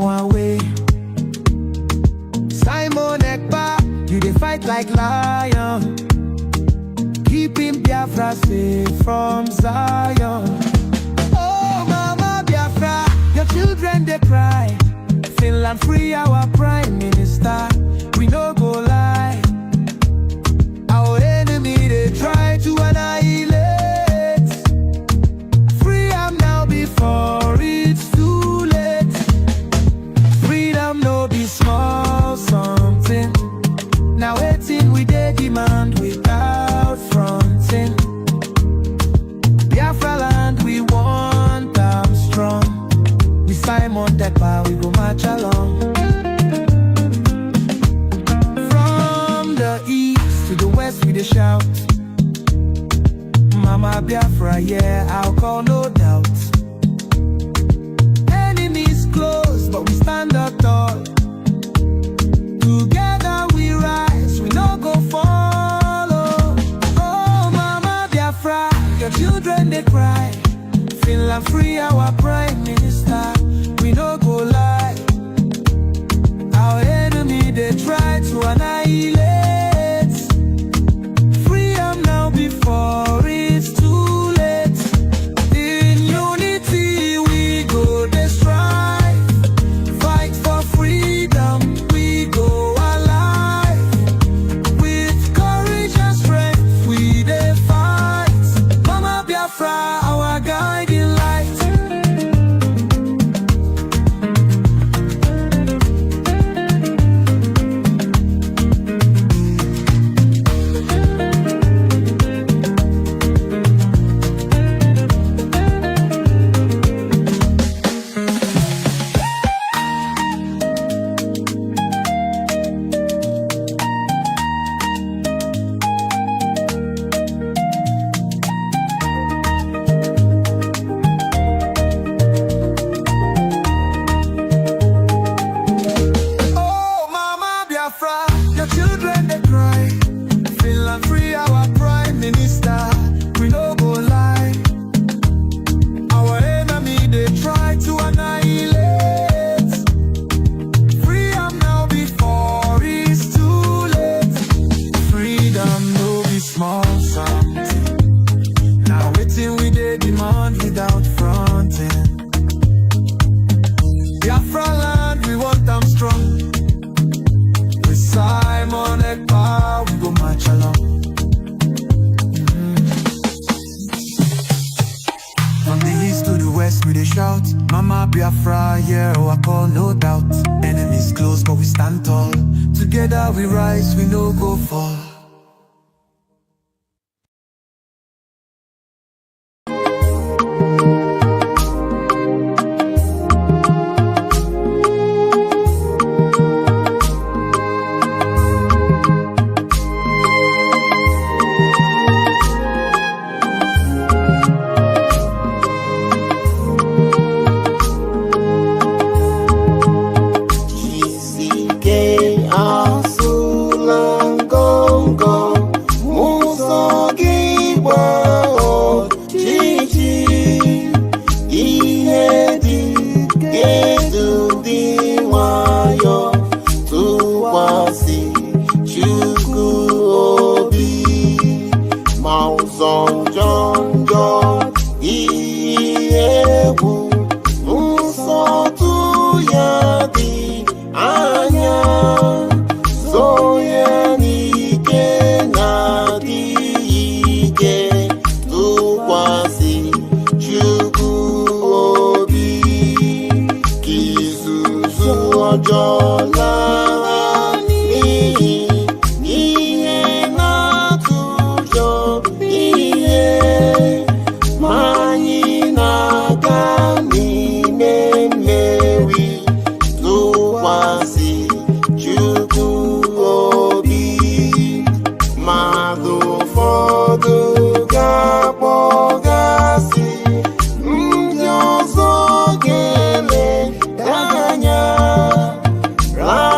our way. Simon Ekpa, you dey fight like lion, keeping Biafra safe from Zion. Oh Mama Biafra, your children they cry. Finland free our prime minister, we no go lie. Our enemy they try to annihilate. Free am now before it's too late. Freedom no be small something. Now waiting we dey demand without fronting. Biafra land we want am strong. We Simon Ekpa we go march along. From the east to the west we dey shout, Mama Biafra, yeah, I'll call no doubt. Enemies close, but we stand up tall. Together we rise, we no go follow. Oh Mama Biafra, your children they cry. Finland free our prime minister, we no go lie. Our enemy they try to annihilate. Free am now before it's too late. In unity we go dey strive. Fight for freedom, we go alive. With courage and strength we dey fight. Mama Biafra, our guiding light. Oh Mama Biafra, your children they cry. Finland free our prime minister, we no go lie. Our enemy they try to annihilate. Free am now before it's too late. Freedom no be small something. Now waiting we dey demand without fronting. Biafra land we want them strong. With Simon Ekpa we go march along. From the east to the west we dey shout, Mama Biafra, yeah, I call no doubt. Enemies close but we stand tall. Together we rise, we no go fall. Right.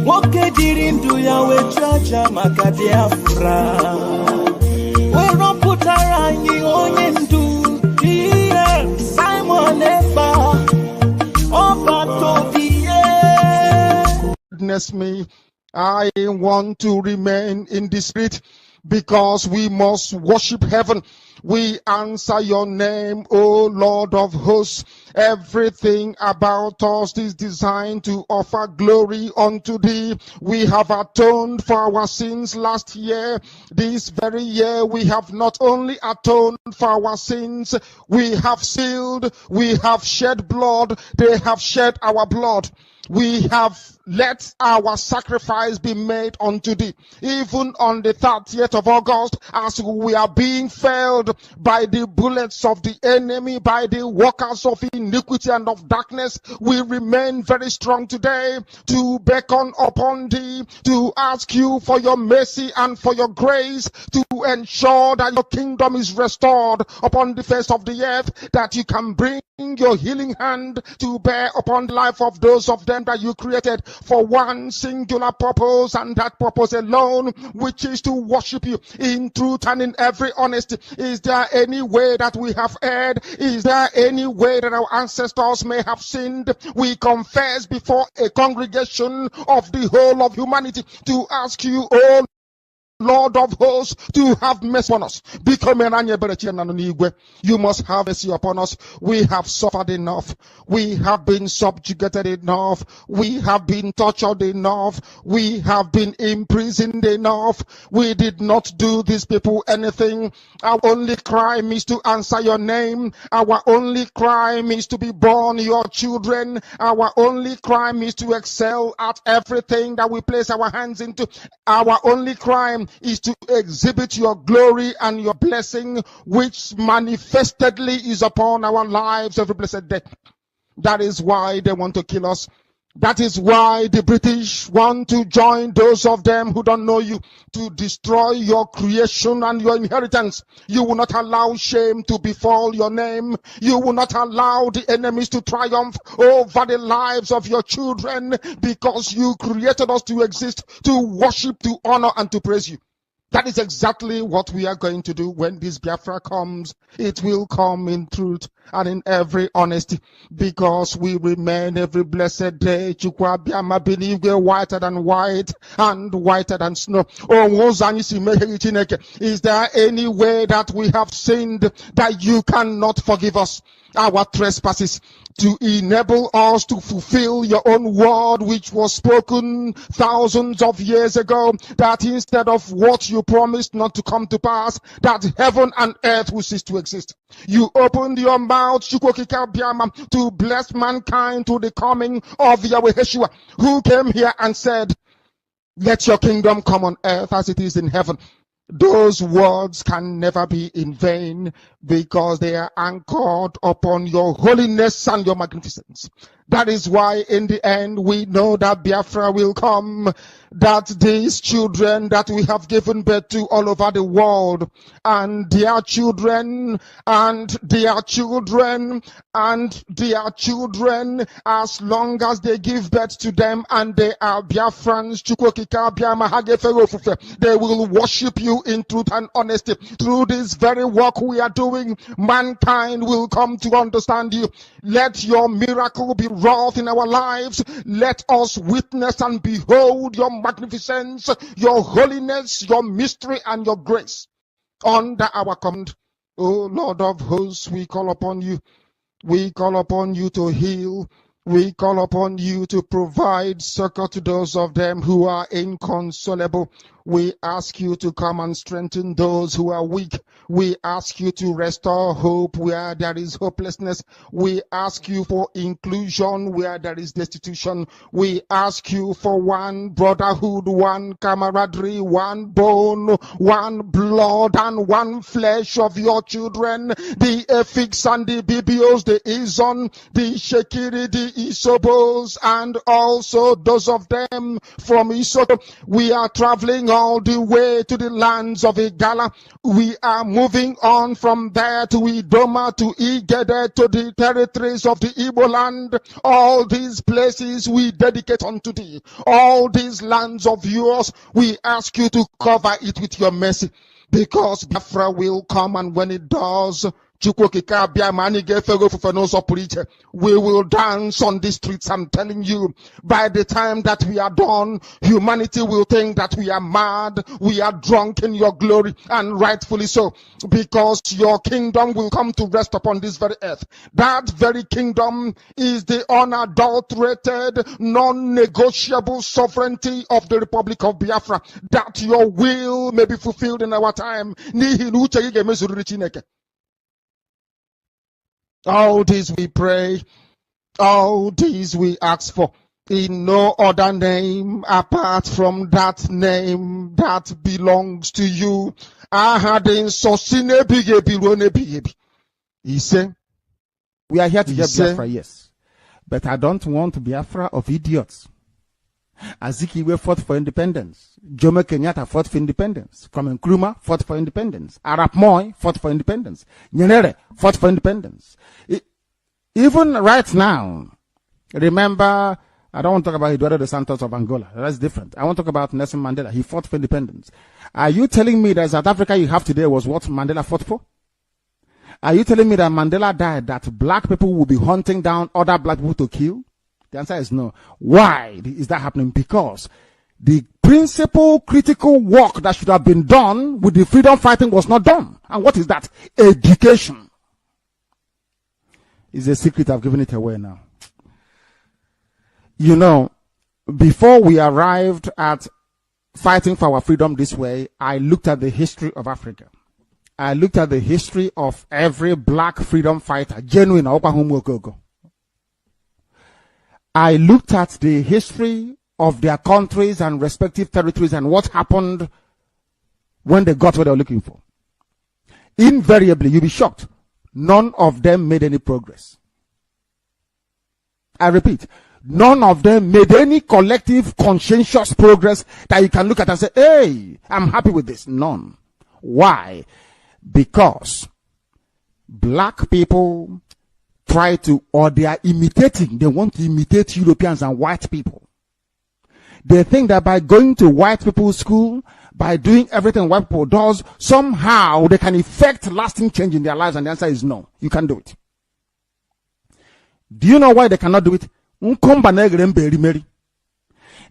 Woke dirindu ya wechacha maka Biafra. We don't put aranyi onyendu. Yeah, Simon Efa. Opa to the Witness me. I want to remain in the spirit because we must worship heaven. We answer your name, O Lord of hosts. Everything about us is designed to offer glory unto thee. We have atoned for our sins last year. This very year we have not only atoned for our sins, we have sealed, we have shed blood, they have shed our blood. We have let our sacrifice be made unto thee. Even on the 30th of August, as we are being felled by the bullets of the enemy, by the workers of iniquity and of darkness, we remain very strong today to beckon upon thee, to ask you for your mercy and for your grace, to ensure that your kingdom is restored upon the face of the earth, that you can bring your healing hand to bear upon the life of those of them that you created for one singular purpose, and that purpose alone, which is to worship you in truth and in every honesty. Is there any way that we have erred? Is there any way that our ancestors may have sinned? We confess before a congregation of the whole of humanity to ask you, oh Lord of hosts, to have mercy on us. You must have mercy upon us. We have suffered enough. We have been subjugated enough. We have been tortured enough. We have been imprisoned enough. We did not do these people anything. Our only crime is to answer your name. Our only crime is to be born your children. Our only crime is to excel at everything that we place our hands into. Our only crime is to exhibit your glory and your blessing, which manifestedly is upon our lives every blessed day. That is why they want to kill us. That is why the British want to join those of them who don't know you to destroy your creation and your inheritance. You will not allow shame to befall your name. You will not allow the enemies to triumph over the lives of your children, because you created us to exist, to worship, to honor, and to praise you. That is exactly what we are going to do when this Biafra comes. It will come in truth and in every honesty, because we remain every blessed day whiter than white and whiter than snow. Is there any way that we have sinned that you cannot forgive us our trespasses, to enable us to fulfill your own word, which was spoken thousands of years ago, that instead of what you promised not to come to pass, that heaven and earth will cease to exist? You opened your mouth to bless mankind to the coming of Yahweh Yeshua, who came here and said, let your kingdom come on earth as it is in heaven. Those words can never be in vain, because they are anchored upon your holiness and your magnificence. That is why in the end we know that Biafra will come, that these children that we have given birth to all over the world, and their children, and their children, and their children, as long as they give birth to them and they are Biafrans, they will worship you in truth and honesty. Through this very work we are doing, mankind will come to understand you. Let your miracle be wrought in our lives. Let us witness and behold your magnificence, your holiness, your mystery, and your grace. Under our command, O Lord of hosts, we call upon you. We call upon you to heal. We call upon you to provide succor to those of them who are inconsolable. We ask you to come and strengthen those who are weak. We ask you to restore hope where there is hopelessness. We ask you for inclusion where there is destitution. We ask you for one brotherhood, one camaraderie, one bone, one blood, and one flesh of your children. The Efiks and the Bibios, the Izon, the Shekiri, the Isobos, and also those of them from Isoto. We are traveling all the way to the lands of Igala. We are moving on from there to Idoma, to Igede, to the territories of the Igbo land. All these places we dedicate unto thee. All these lands of yours, we ask you to cover it with your mercy. Because Biafra will come, and when it does, we will dance on the streets. I'm telling you, by the time that we are done, humanity will think that we are mad, we are drunk in your glory, and rightfully so, because your kingdom will come to rest upon this very earth. That very kingdom is the unadulterated, non-negotiable sovereignty of the Republic of Biafra, that your will may be fulfilled in our time. All this we pray, all this we ask for, in no other name apart from that name that belongs to you. He said, we are here to get Biafra, yes. But I don't want Biafra of idiots. Azikiwe fought for independence. Jomo Kenyatta fought for independence. Kwame Nkrumah fought for independence. Arap Moi fought for independence. Nyerere fought for independence. Even right now, remember, I don't want to talk about Eduardo dos Santos of Angola. That's different. I want to talk about Nelson Mandela. He fought for independence. Are you telling me that South Africa you have today was what Mandela fought for? Are you telling me that Mandela died, that black people will be hunting down other black people to kill? The answer is no. Why is that happening? Because the principal critical work that should have been done with the freedom fighting was not done. And what is that? Education. It's a secret. I've given it away now. You know, before we arrived at fighting for our freedom this way, I looked at the history of Africa. I looked at the history of every black freedom fighter, genuine Oklahoma Gogo. I looked at the history of their countries and respective territories and what happened when they got what they were looking for. Invariably, you'll be shocked. None of them made any progress. I repeat, none of them made any collective, conscientious progress that you can look at and say, hey, I'm happy with this. None. Why? Because black people try to, or they are imitating, they want to imitate Europeans and white people. They think that by going to white people's school, by doing everything white people does, somehow they can effect lasting change in their lives, and the answer is no. You can't do it. Do you know why they cannot do it?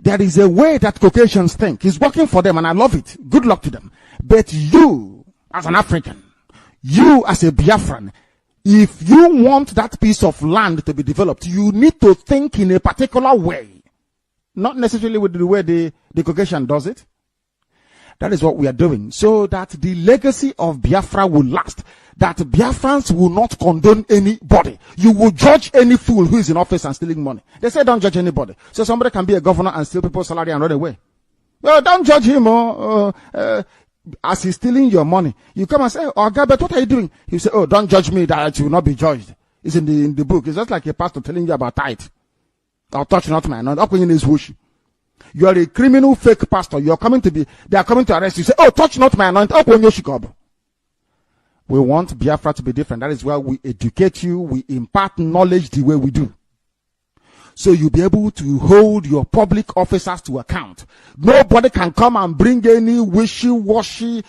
There is a way that Caucasians think. It's working for them, and I love it. Good luck to them. But you, as an African, you as a Biafran, if you want that piece of land to be developed, you need to think in a particular way. Not necessarily with the way the Caucasian does it. That is what we are doing. So that the legacy of Biafra will last. That Biafrans will not condone anybody. You will judge any fool who is in office and stealing money. They say don't judge anybody. So somebody can be a governor and steal people's salary and run away. Well, don't judge him as he's stealing your money. You come and say, oh, God, but what are you doing? You say, oh, don't judge me that you will not be judged. It's in the book. It's just like a pastor telling you about tithe. I'll touch not my anointing. You are a criminal fake pastor. They are coming to arrest you. Say, oh, touch not my anointing. We want Biafra to be different. That is why we educate you. We impart knowledge the way we do. So you'll be able to hold your public officers to account. Nobody can come and bring any wishy-washy,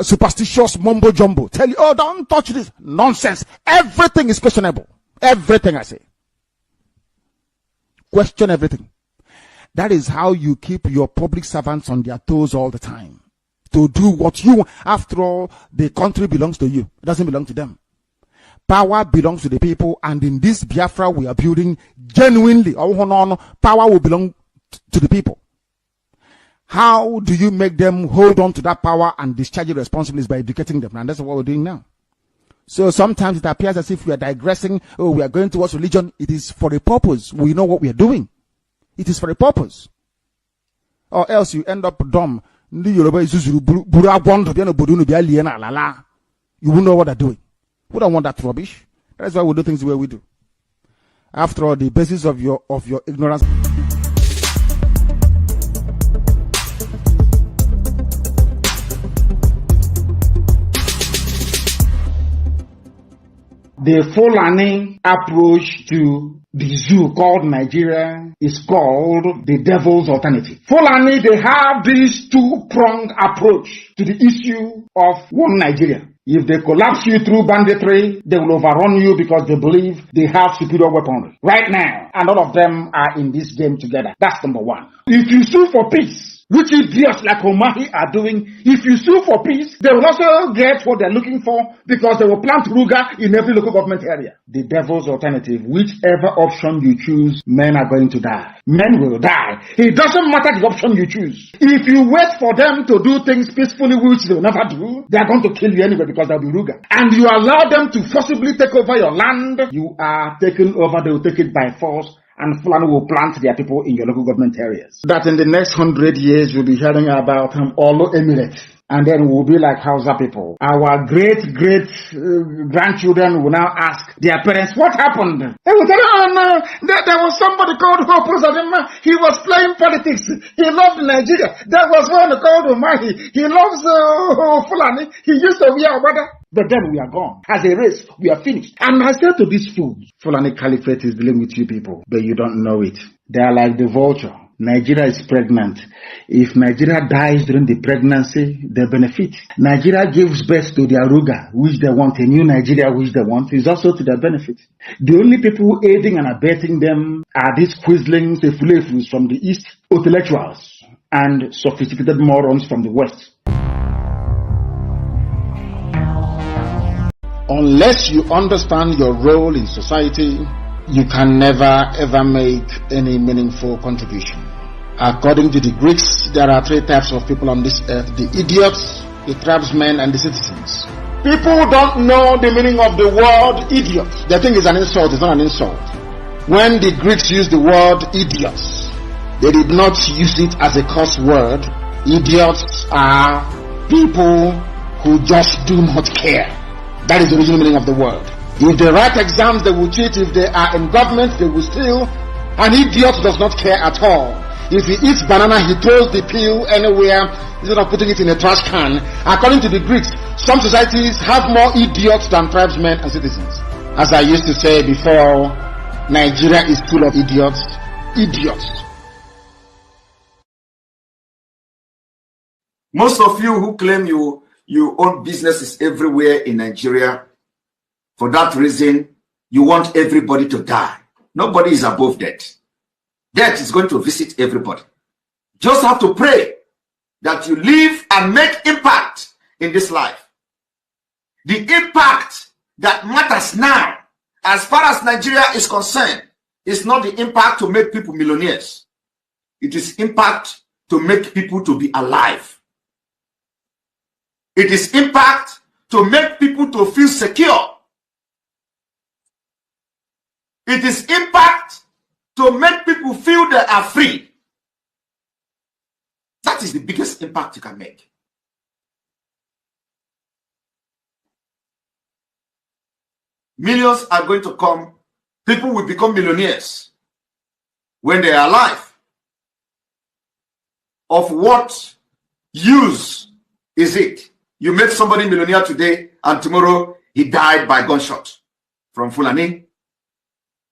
superstitious mumbo-jumbo. Tell you, oh, don't touch this. Nonsense. Everything is questionable. Everything I say. Question everything. That is how you keep your public servants on their toes all the time. To do what you want. After all, the country belongs to you. It doesn't belong to them. Power belongs to the people, and in this Biafra we are building genuinely, power will belong to the people. How do you make them hold on to that power and discharge your responsibilities? By educating them, and that's what we're doing now. So sometimes it appears as if we are digressing, oh, we are going towards religion. It is for a purpose. We know what we are doing. It is for a purpose. Or else you end up dumb. You won't know what they're doing. We don't want that rubbish. That's why we do things the way we do. After all, the basis of your ignorance. The Fulani approach to the zoo called Nigeria is called the devil's alternative. Fulani, they have this two-pronged approach to the issue of one Nigeria. If they collapse you through banditry, they will overrun you because they believe they have superior weaponry. Right now, and all of them are in this game together. That's number one. If you sue for peace, which idiots like Omahi are doing, if you sue for peace, they will also get what they're looking for because they will plant Ruga in every local government area. The devil's alternative, whichever option you choose, men are going to die. Men will die. It doesn't matter the option you choose. If you wait for them to do things peacefully, which they will never do, they are going to kill you anyway because they'll be Ruga. And you allow them to forcibly take over your land, you are taken over, they will take it by force. And Fulani will plant their people in your local government areas. That in the next 100 years, you'll be hearing about Olo Emirates. And then we'll be like Hausa people. Our great-grandchildren will now ask their parents, what happened? They will tell, oh no, there was somebody called Hope Uzodimma. He was playing politics. He loved Nigeria. There was one called Umahi. He loves Fulani. He used to be our brother. But then we are gone. As a race, we are finished. And I said to these fools, Fulani Caliphate is dealing with you people, but you don't know it. They are like the vulture. Nigeria is pregnant. If Nigeria dies during the pregnancy, they benefit. Nigeria gives birth to their Ruga, which they want, a new Nigeria, which they want, is also to their benefit. The only people aiding and abetting them are these quislings, the fulefus from the East, intellectuals, and sophisticated morons from the West. Unless you understand your role in society, you can never ever make any meaningful contribution. According to the Greeks, there are three types of people on this earth: the idiots, the tribesmen, and the citizens. People don't know the meaning of the word idiot. They think it's an insult. It's not an insult. When the Greeks used the word idiots, they did not use it as a curse word. Idiots are people who just do not care. That is the original meaning of the word. If they write exams, they will cheat. If they are in government, they will steal. An idiot does not care at all. If he eats banana, he throws the peel anywhere instead of putting it in a trash can. According to the Greeks, some societies have more idiots than tribesmen and citizens. As I used to say before, Nigeria is full of idiots. Idiots. Most of you who claim you own businesses everywhere in Nigeria, for that reason, you want everybody to die. Nobody is above death. Death is going to visit everybody. Just have to pray that you live and make impact in this life. The impact that matters now, as far as Nigeria is concerned, is not the impact to make people millionaires. It is impact to make people to be alive. It is impact to make people to feel secure. It is impact to make people feel they are free. That is the biggest impact you can make. Millions are going to come. People will become millionaires when they are alive. Of what use is it? You make somebody millionaire today and tomorrow he died by gunshot from Fulani.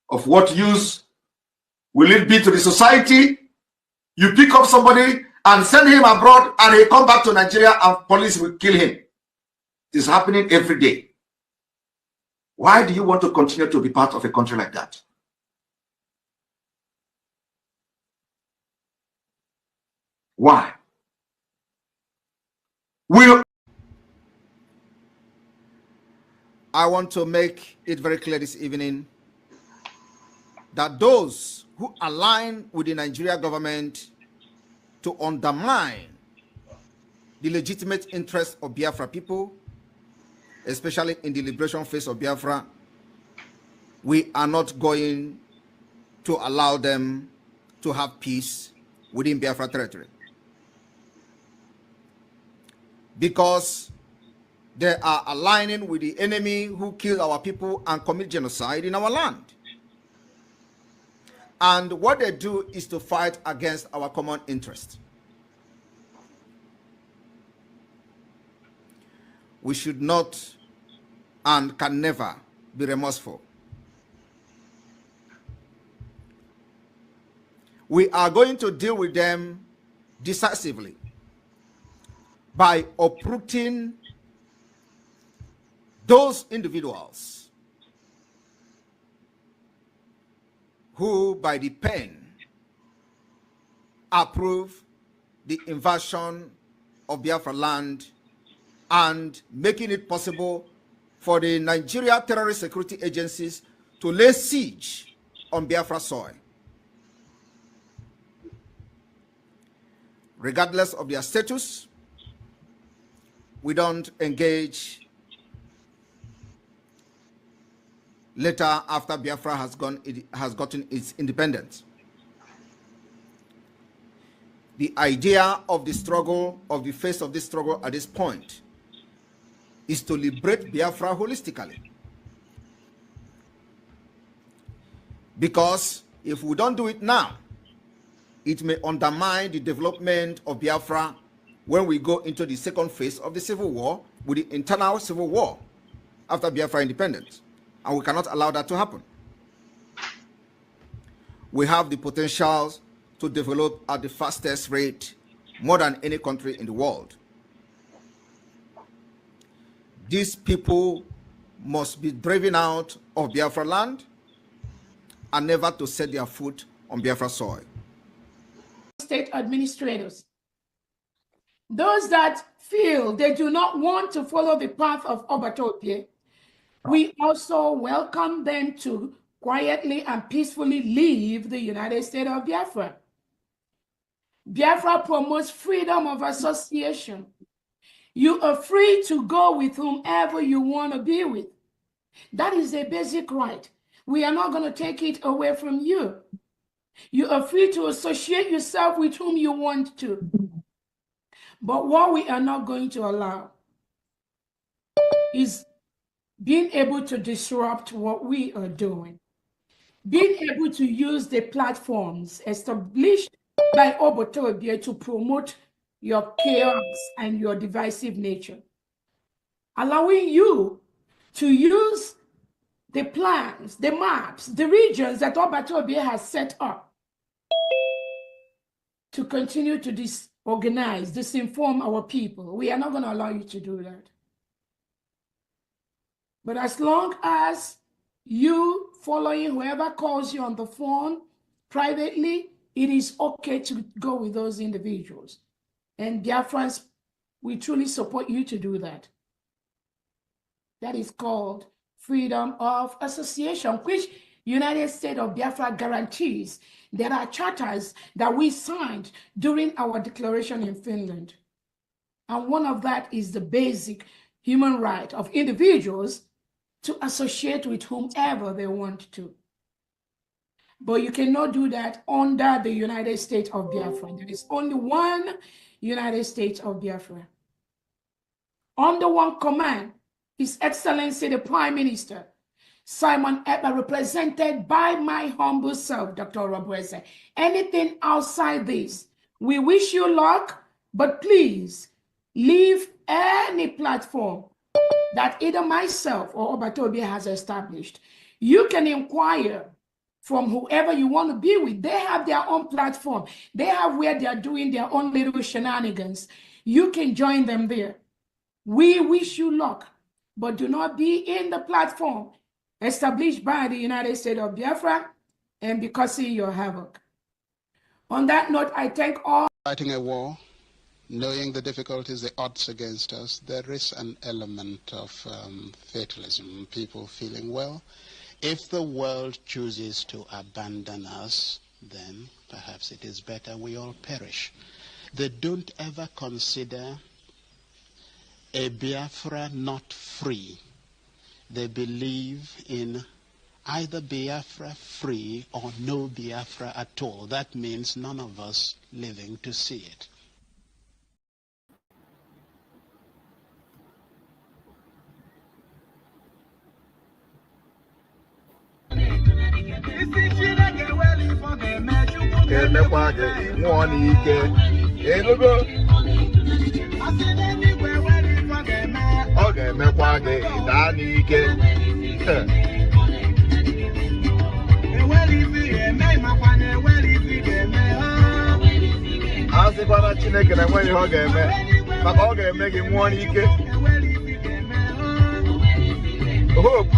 Of what use will it be to the society? You pick up somebody and send him abroad and he come back to Nigeria and police will kill him. It is happening every day. Why do you want to continue to be part of a country like that? Why? I want to make it very clear this evening that those who align with the Nigeria government to undermine the legitimate interests of Biafra people, especially in the liberation phase of Biafra, we are not going to allow them to have peace within Biafra territory. Because they are aligning with the enemy who killed our people and commit genocide in our land. And what they do is to fight against our common interest. We should not and can never be remorseful. We are going to deal with them decisively by uprooting those individuals who, by the pen, approve the invasion of Biafra land and making it possible for the Nigeria terrorist security agencies to lay siege on Biafra soil. Regardless of their status, we don't engage later after Biafra has gotten its independence. The idea of the struggle, of the face of this struggle at this point, is to liberate Biafra holistically. Because if we don't do it now, it may undermine the development of Biafra when we go into the second phase of the civil war, with the internal civil war after Biafra independence. And we cannot allow that to happen. We have the potential to develop at the fastest rate, more than any country in the world. These people must be driven out of Biafra land and never to set their foot on Biafra soil. State administrators, those that feel they do not want to follow the path of Obatopie, we also welcome them to quietly and peacefully leave the United States of Biafra. Biafra promotes freedom of association. You are free to go with whomever you want to be with. That is a basic right. We are not going to take it away from you. You are free to associate yourself with whom you want to. But what we are not going to allow is being able to disrupt what we are doing. Being able to use the platforms established by Obatopie to promote your chaos and your divisive nature. Allowing you to use the plans, the maps, the regions that Obatopie has set up to continue to disorganize, disinform our people. We are not going to allow you to do that. But as long as you following whoever calls you on the phone privately, it is okay to go with those individuals. And Biafrans, we truly support you to do that. That is called freedom of association, which United States of Biafra guarantees. There are charters that we signed during our declaration in Finland. And one of that is the basic human right of individuals to associate with whomever they want to. But you cannot do that under the United States of Biafra. There is only one United States of Biafra. Under one command, His Excellency the Prime Minister, Simon Ekpa, represented by my humble self, Dr. Orabueze. Anything outside this, we wish you luck, but please leave any platform that either myself or Obatopie has established. You can inquire from whoever you want to be with. They have their own platform. They have where they are doing their own little shenanigans. You can join them there. We wish you luck, but do not be in the platform established by the United States of Biafra and be causing your havoc. On that note, I thank all. Fighting a war, knowing the difficulties, the odds against us, there is an element of fatalism, people feeling, well, if the world chooses to abandon us, then perhaps it is better we all perish. They don't ever consider a Biafra not free. They believe in either Biafra free or no Biafra at all. That means none of us living to see it. Asịkwana Chineke na enweghị ihe ọ ga-eme maka ọ ga-eme gị nwụọ n'ike. Hope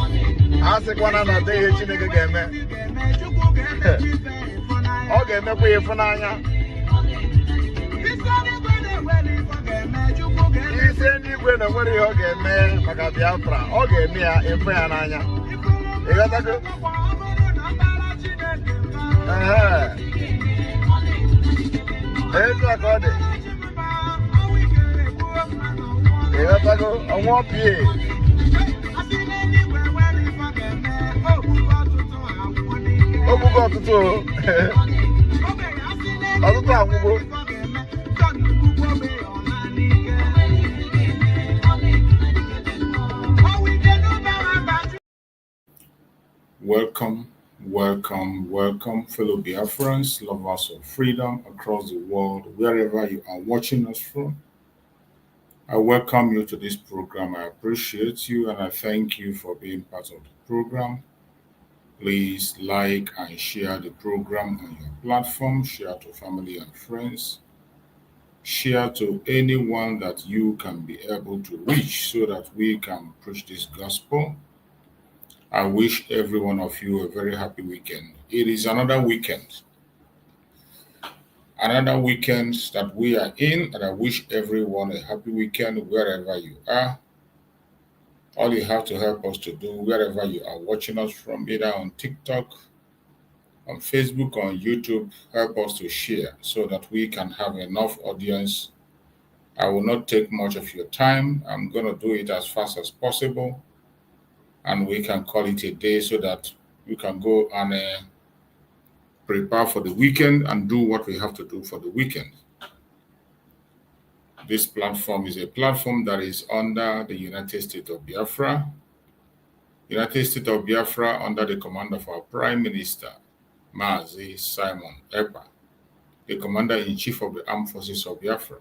asịkwana na ihe Chineke ga-eme ọ ga-emekwa ya ịfụnanya. Isi n'igwe na nwere ihe ọ ga-eme maka Biafra ọ ga-eme ya ịfụ ya n'anya. Ịghọtago? Etu a ka ọ dị. Ịghọtago? Ọnwa pie. Ogbugo ọtụtụ ọtụtụ anwụgo. Welcome, fellow Biafrans, lovers of freedom across the world, wherever you are watching us from. I welcome you to this program. I appreciate you and I thank you for being part of the program. Please like and share the program on your platform, share to family and friends, share to anyone that you can be able to reach so that we can preach this gospel. I wish every one of you a very happy weekend. It is another weekend that we are in, and I wish everyone a happy weekend wherever you are. All you have to help us to do, wherever you are watching us from, either on TikTok, on Facebook, on YouTube, help us to share so that we can have enough audience. I will not take much of your time. I'm going to do it as fast as possible, and we can call it a day so that we can go and prepare for the weekend and do what we have to do for the weekend. This platform is a platform that is under the United States of Biafra. United States of Biafra under the command of our Prime Minister, Mazi Simon Ekpa, the Commander-in-Chief of the Armed Forces of Biafra,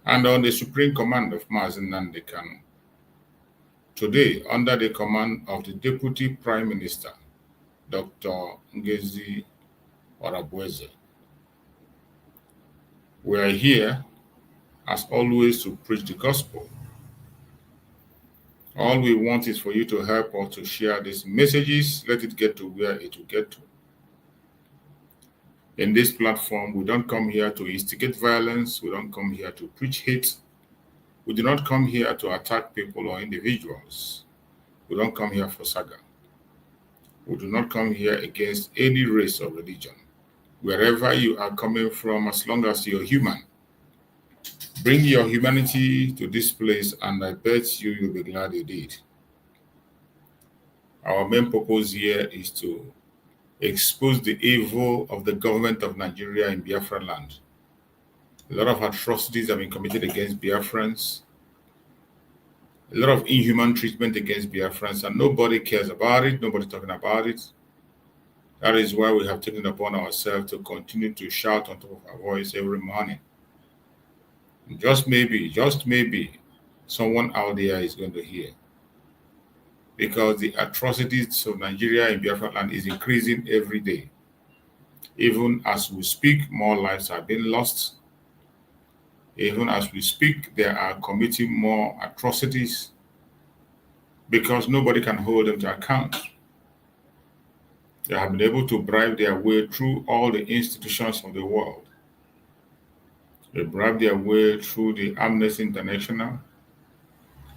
and on the Supreme Command of Mazi Nnamdi Kanu. Today, under the command of the Deputy Prime Minister, Dr. NgoziOrabueze. We are here, as always, to preach the gospel. All we want is for you to help us to share these messages. Let it get to where it will get to. In this platform, we don't come here to instigate violence. We don't come here to preach hate. We do not come here to attack people or individuals. We don't come here for saga. We do not come here against any race or religion. Wherever you are coming from, as long as you're human, bring your humanity to this place, and I bet you'll be glad you did. Our main purpose here is to expose the evil of the government of Nigeria in Biafra land. A lot of atrocities have been committed against Biafrans, a lot of inhuman treatment against Biafrans, and nobody cares about it, nobody's talking about it. That is why we have taken upon ourselves to continue to shout on top of our voice every morning. Just maybe, someone out there is going to hear. Because the atrocities of Nigeria in Biafra land is increasing every day. Even as we speak, more lives are being lost. Even as we speak, they are committing more atrocities because nobody can hold them to account. They have been able to bribe their way through all the institutions of the world. They bribe their way through the Amnesty International.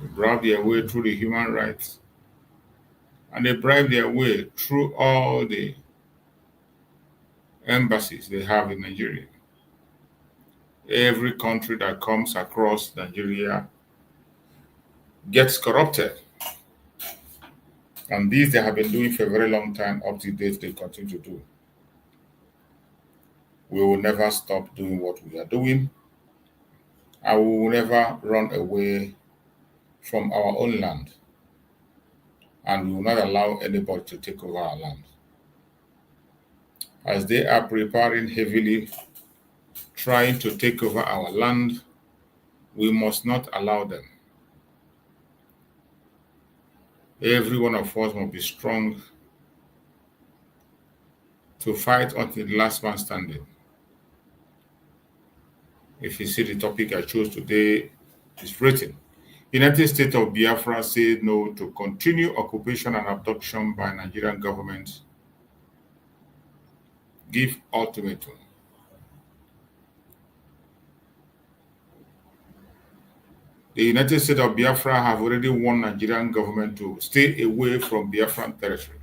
They bribe their way through the human rights. And they bribe their way through all the embassies they have in Nigeria. Every country that comes across Nigeria gets corrupted. And these they have been doing for a very long time. Up to date, they continue to do. We will never stop doing what we are doing. And we will never run away from our own land. And we will not allow anybody to take over our land. As they are preparing heavily, trying to take over our land, we must not allow them. Every one of us must be strong to fight until the last man standing. If you see the topic I chose today, it's written. United States of Biafra said no to continue occupation and abduction by Nigerian government. Give ultimatum. The United States of Biafra have already warned Nigerian government to stay away from Biafran territory.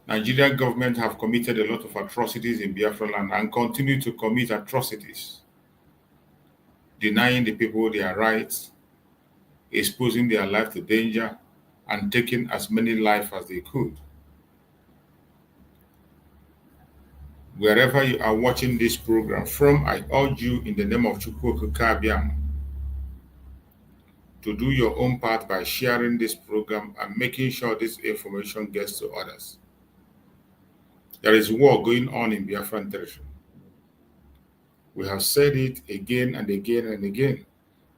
Nigerian government have committed a lot of atrocities in Biafra land and continue to commit atrocities, denying the people their rights, exposing their life to danger, and taking as many lives as they could. Wherever you are watching this program from, I urge you in the name of Chukwu Kabiam to do your own part by sharing this program and making sure this information gets to others. There is war going on in Biafran territory. We have said it again and again and again.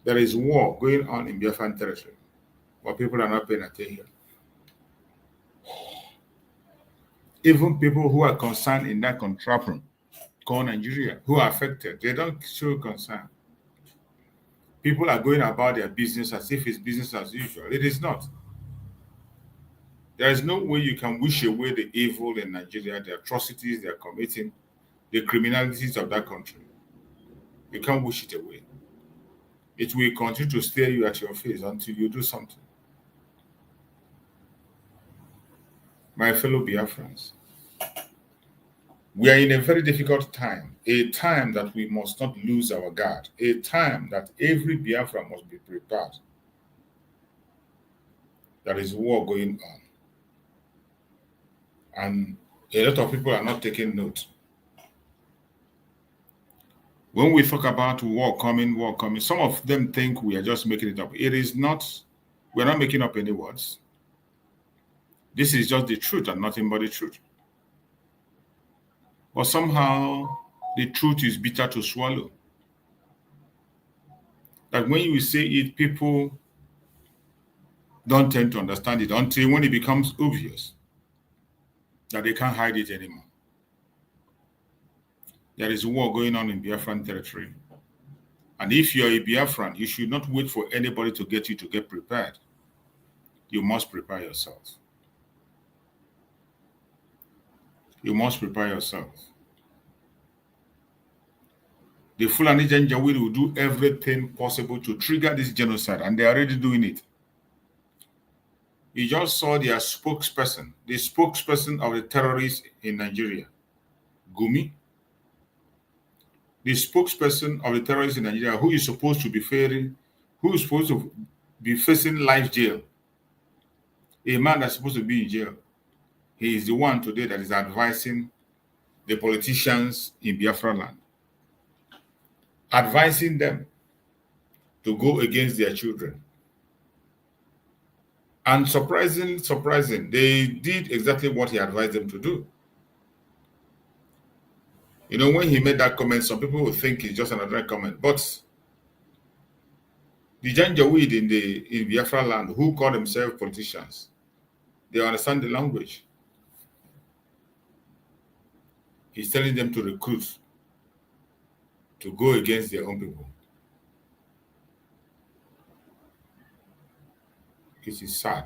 There is war going on in Biafran territory, but people are not paying attention. Even people who are concerned in that contraption called Nigeria, who are affected, they don't show concern. People are going about their business as if it's business as usual. It is not. There is no way you can wish away the evil in Nigeria, the atrocities they are committing, the criminalities of that country. You can't wish it away. It will continue to stare you at your face until you do something. My fellow Biafrans, we are in a very difficult time, a time that we must not lose our guard, a time that every Biafra must be prepared. There is war going on. And a lot of people are not taking note. When we talk about war coming, some of them think we are just making it up. It is not. We're not making up any words. This is just the truth and nothing but the truth. But somehow the truth is bitter to swallow. That when you say it, people don't tend to understand it until when it becomes obvious that they can't hide it anymore. There is war going on in Biafran territory. And if you're a Biafran, you should not wait for anybody to get you to get prepared. You must prepare yourself. You must prepare yourself. The Fulani Janjaweed will do everything possible to trigger this genocide, and they are already doing it. You just saw their spokesperson, the spokesperson of the terrorists in Nigeria, Gumi. The spokesperson of the terrorists in Nigeria, who is supposed to be facing life jail. A man that's supposed to be in jail. He is the one today that is advising the politicians in Biafra land, advising them to go against their children. And surprising, they did exactly what he advised them to do. You know, when he made that comment, some people would think it's just another comment. But the Janjaweed in Biafra land, who call themselves politicians, they understand the language. He's telling them to recruit, to go against their own people. It is sad.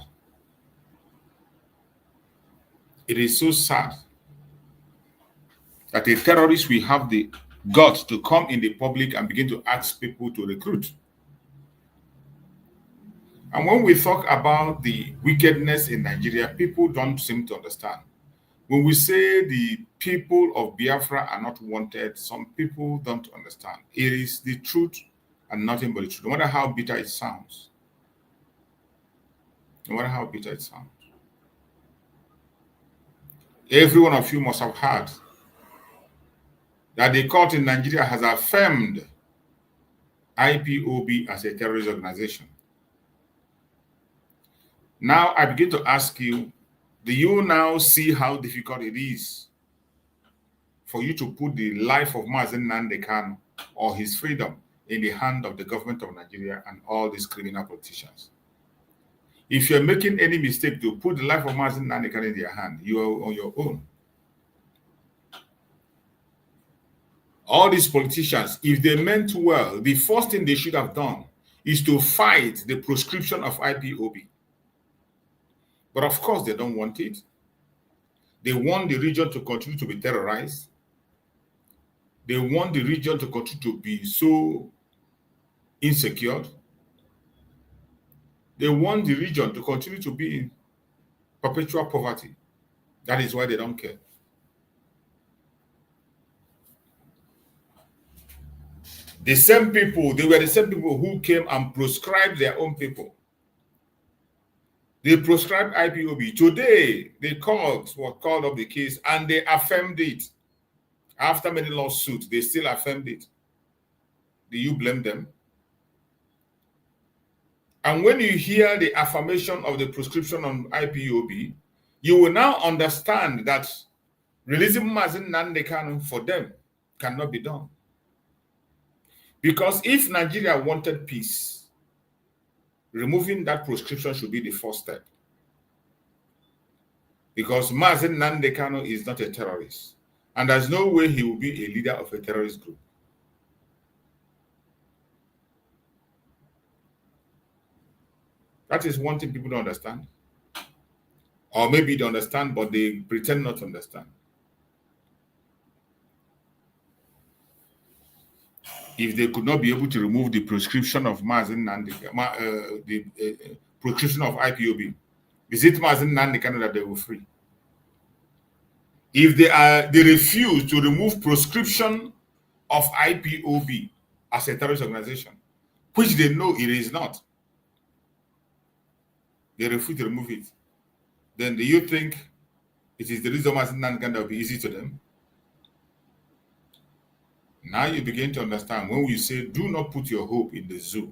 It is so sad that the terrorists will have the guts to come in the public and begin to ask people to recruit. And when we talk about the wickedness in Nigeria, people don't seem to understand. When we say the people of Biafra are not wanted, some people don't understand. It is the truth and nothing but the truth, no matter how bitter it sounds. No matter how bitter it sounds. Every one of you must have heard that the court in Nigeria has affirmed IPOB as a terrorist organization. Now I begin to ask you, do you now see how difficult it is for you to put the life of Mazen Nnamdi or his freedom in the hand of the government of Nigeria and all these criminal politicians? If you're making any mistake to put the life of Mazi Nnamdi Kanu in their hand, you are on your own. All these politicians, if they meant well, the first thing they should have done is to fight the proscription of IPOB. But of course, they don't want it. They want the region to continue to be terrorized. They want the region to continue to be so insecure. They want the region to continue to be in perpetual poverty. That is why they don't care. The same people, they were the same people who came and proscribed their own people. They proscribed IPOB. Today, they called up the case and they affirmed it. After many lawsuits, they still affirmed it. Do you blame them? And when you hear the affirmation of the proscription on IPOB, you will now understand that releasing Mazi Nnamdi Kanu for them cannot be done. Because if Nigeria wanted peace, removing that proscription should be the first step. Because Mazi Nnamdi Kanu is not a terrorist. And there's no way he will be a leader of a terrorist group. That is one thing people don't understand. Or maybe they understand, but they pretend not to understand. If they could not be able to remove the proscription of Mazi Nnamdi, the proscription of IPOB, is it Mazi Nnamdi Kanu that they will free? If they refuse to remove proscription of IPOB as a terrorist organization, which they know it is not, they refuse to remove it, then do you think it is the reason Mazi Nnamdi Kanu that will be easy to them? Now you begin to understand when we say, do not put your hope in the zoo.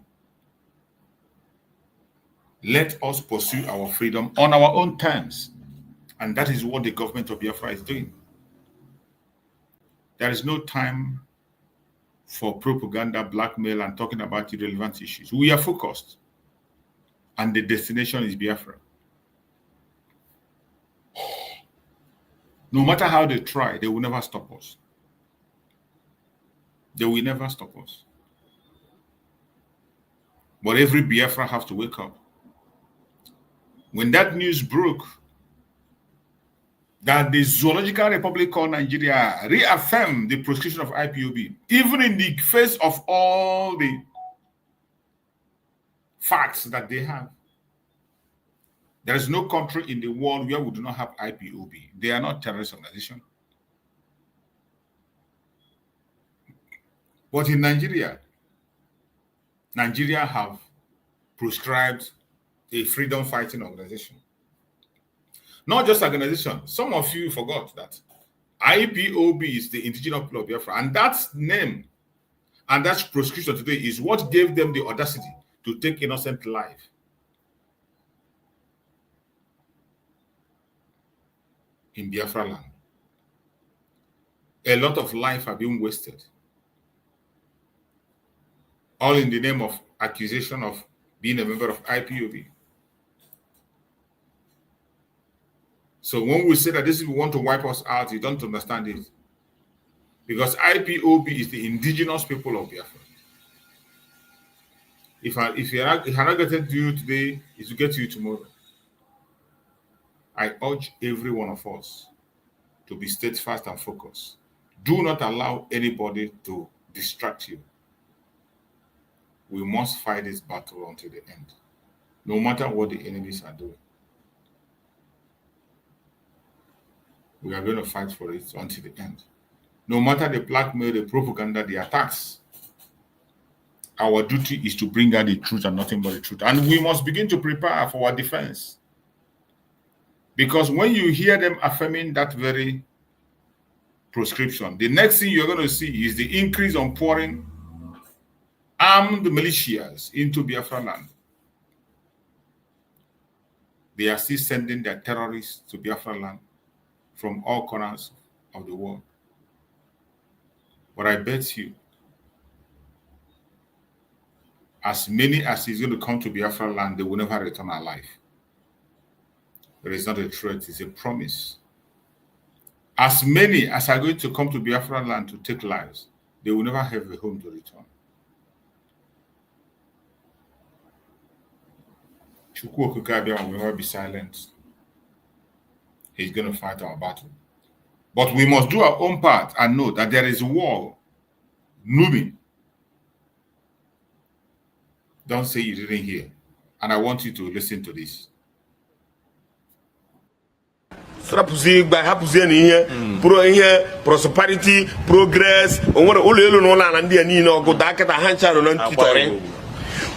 Let us pursue our freedom on our own terms. And that is what the government of Biafra is doing. There is no time for propaganda, blackmail, and talking about irrelevant issues. We are focused. And the destination is Biafra. No matter how they try, they will never stop us. They will never stop us. But every Biafra has to wake up. When that news broke, that the Zoological Republic called Nigeria reaffirmed the proscription of IPOB, even in the face of all the facts that they have. There is no country in the world where we do not have IPOB. They are not terrorist organizations. But in Nigeria, Nigeria have proscribed a freedom fighting organization. Not just organization. Some of you forgot that IPOB is the indigenous people of Biafra. And that name and that proscription today is what gave them the audacity to take innocent life. In Biafra land. A lot of life have been wasted. All in the name of accusation of being a member of IPOB. So when we say that this is we want to wipe us out, you don't understand it. Because IPOB is the indigenous people of Biafra. If I not getting to you today, it will get to you tomorrow. I urge every one of us to be steadfast and focused. Do not allow anybody to distract you. We must fight this battle until the end, no matter what the enemies are doing. We are going to fight for it until the end. No matter the blackmail, the propaganda, the attacks, our duty is to bring out the truth and nothing but the truth. And we must begin to prepare for our defense. Because when you hear them affirming that very proscription, the next thing you're going to see is the increase on pouring armed militias into Biafra land. They are still sending their terrorists to Biafra land from all corners of the world. But I bet you, as many as is going to come to Biafra land, they will never return alive. It is not a threat, it's a promise. As many as are going to come to Biafran land to take lives, they will never have a home to return. Chukwu Okukabia will never be silent. He's going to fight our battle. But we must do our own part and know that there is a war looming. Don't say you didn't hear. And I want you to listen to this. Prosperity, progress,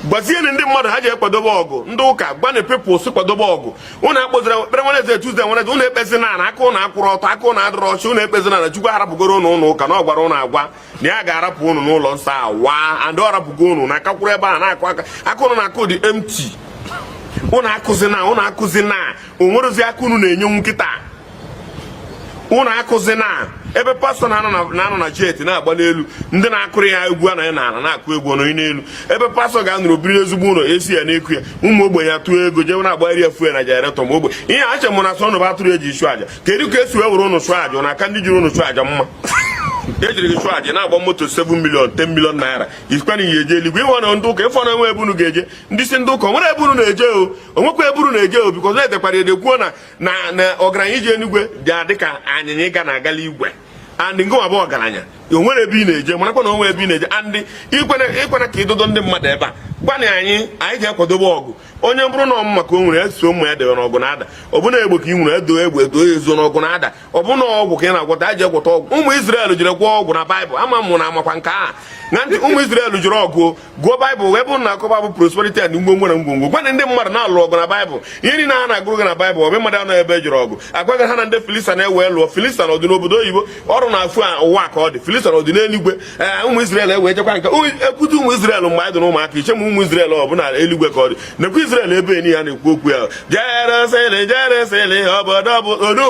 Bazian and the mother had a padobogo, Ndoka, Bunny people, Supadobogo. One apple, Premonese Tuesday, one at Une Pesana, Akona, Akona, Roshune Pesana, Jugarapugoro, no, Canoa, Barona, Niagara Puno, no Lonsa, Wa, and Dora Pugono, Nakakureba, Akona could empty. Una Cusina, Umurziakunu, Young Kita. Una Cusina. Every person na jet na agbalelu ndị na-akụrụ ya egwu anaghị na-akụ egwu n'elu ebe pastor ga-anụrụ obiri ezigbo ụlọ esi ya na-ekwu ya ụmụ ogbenye atụ ego jewe na-agbagharị ya fuel na generator ma ogbe ihe ache mụ na sọ nụ batụrụ eji chụ aja kedu ka esi wee were ụnụ chụ aja na aka ndị jiri ụnụ chụ aja mma ejiri gị chụ aja na-agba moto 7 million 10 million naira isikwana ihe eje eluigwe ịhụ na ndị ụka ịfọ na enwe ebunu ga-eje ndị si ndị ụka nwere ebunu na-eje o onwekwa ebunu na-eje o bikọz na-edekwara edekwuo na ọgaranya ije enugwe dị adịka anyịnya ịga na-agala igwe and ngo abo garanya o nwere bi na-eje marakwa na o nwere bi na-eje and ikwena ka idodo ndị mmadụ ebe a gbani anyị ji akwadobe ọgụ onye bụrụ na ọmụma ka o nwere eso ụmụ ya dewe n'ọgụ na-ada ọ bụ na egbe ka ị nwere edo ezo n'ọgụ na-ada ọ bụ na ọgwụ ka ị na-agwọta ji agwọta ọgwụ ụmụ Israel jiri gwọ ọgwụ na Baịbụl ama mụ na amakwa nke a na ndị ụmụ Israel jiri ọgụ gụọ Baịbụl wee bụ na akọba bụ prosperity and ngwongwo na ngwongwo gbani ndị mmadụ na-alụ ọgụ na Baịbụl ihe niile ha na-agụrụ gị na Baịbụl ọ bụ mmadụ anọ ebe jiri ọgụ agwaghị ha na ndị Filistia na-ewe lụọ Filistia n'ọdị n'obodo oyibo ọrụ na-afụ ụwa ka ọ dị Filistia n'ọdị n'eluigwe ụmụ Israel ewee jekwa nke ekwute ụmụ Israel mgbe anyị dị n'ụmụaka iche ma ụmụ Israel ọ bụ na eluigwe ka ọ dị nekwa Israel ebe enyi ya na-ekwu okwu ya Jerusalem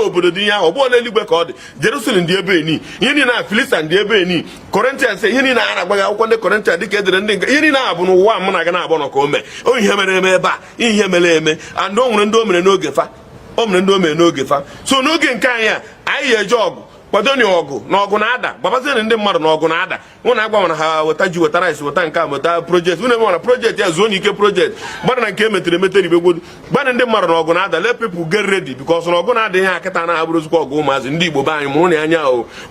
obodo dị ya ọ bụ n'eluigwe ka ọ dị Jerusalem dị ebe enyi ihe niile na Filistia dị ebe enyi Corinthians ihe niile a na-agbaghị akwụkwọ ndị Corinthians dịka edere ndị ihe niile a bụ n'ụwa mụ na aga na-abụ nọ ka o mee o ihe mere eme ebe a ihe mere eme and o nwere ndị o mere n'oge fa so n'oge nke anyị eje ọgụ kwadoni ọgụ na ọgụ na-ada gbabaziri ndị mmadụ na ọgụ na-ada ụnụ agbanwere ha weta ji weta rice weta nke a weta projekti ụnụ emewara projekti ya zuo n'ike projekti gbara na nke emetere emetere ibegwodu gbana ndị mmadụ na ọgụ na-ada let people get ready because na ọgụ na-ada ihe akịta na-abụrụzikwa ọgụ ụmụazị ndị Igbo be anyị mụrụ na anya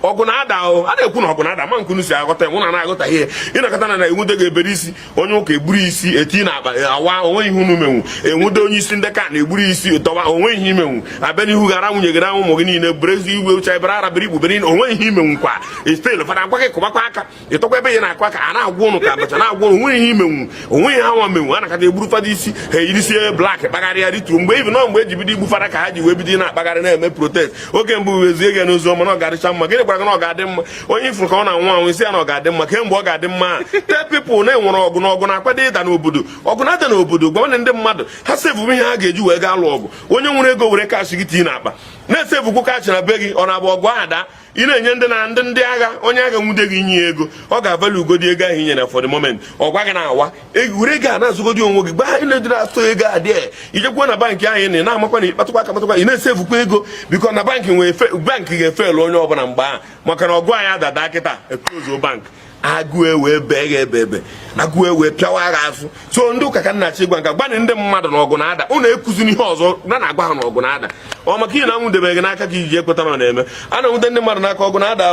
ọgụ na-ada a na-ekwu na ọgụ na-ada ma nkunu si aghọta ya mụ na na-aghọta ihe ị na-akọta na enwude ga-ebere isi onye ụka egburu isi eti na akpa awa onwe ihe unu menwu enwude onye isi ndị ka na-egburu isi tọwa onwe ihe imenwu abịa n'ihu gara nwunye gara ụmụ gị niile berezi igwe ucha ebere ara bere igbubere onwe ihe imenwukwa istel fada agwa gị kụbakwa aka ịtọkwa ebe ya na-akwa ka a na-agwa ụnụ ka abacha na-agwa ụnụ onwe ihe imenwu onwe ihe anwa menwu a nakata egburu fada isi ha irisie blak kpagharịa rituo mgbe ibi nọ mgbe eji bido igbu fada ka ha ji wee bido na-akpagharị na-eme protest oge mbụ wezie gị n'ozi ọma na ọ ga-adịcha mma gịnị gwara gị na ọ ga-adị mma onye ifuru ka ọ na-anwụ anwụ isi ya na ọ ga-adị mma kemgbe ọ ga-adị mma tell people na-enwere ọgụ na ọgụ na-akwado ịda n'obodo ọgụ na-ada n'obodo gwa ndị mmadụ ha sevu ihe ha ga-eji wee gaa lụ ọgụ onye nwere ego were kashi gị tii n'akpa na-esevukwu kachi na be gị ọ na-abụ ọgụ ada ị na-enye ndị agha onye agha nwude gị inye ego ọ ga-avalụ ugodi ego ahụ inyere for the moment ọ gwa gị na-awa were ego a na-azụgodi onwe gị gbaa ịna-edị na-atụ ego adị ijekwuo na bankị ahụ ị na-amakwa na ịkpatụkwa aka matụkwa ị na-esevukwa ego biko na bankị ga-efelu onye ọbụla mgbe ahụ maka na ọgụ anyị adada kịta eklozuo bankị agụ ewe bee ga ebe agụ ewe pịawa agha azụ so ndị ụka ka nna-achị ịgwa nka gbani ndị mmadụ na ọgụ na-ada ụnụ ekụzini ihe ọzọ na-agwa ha na ọgụ na-ada ọ maka ihe na nwudebeghị gị n'aka ka iji ekweta na ọ na-eme a na-enwute ndị mmadụ n'aka ọgụ na-ada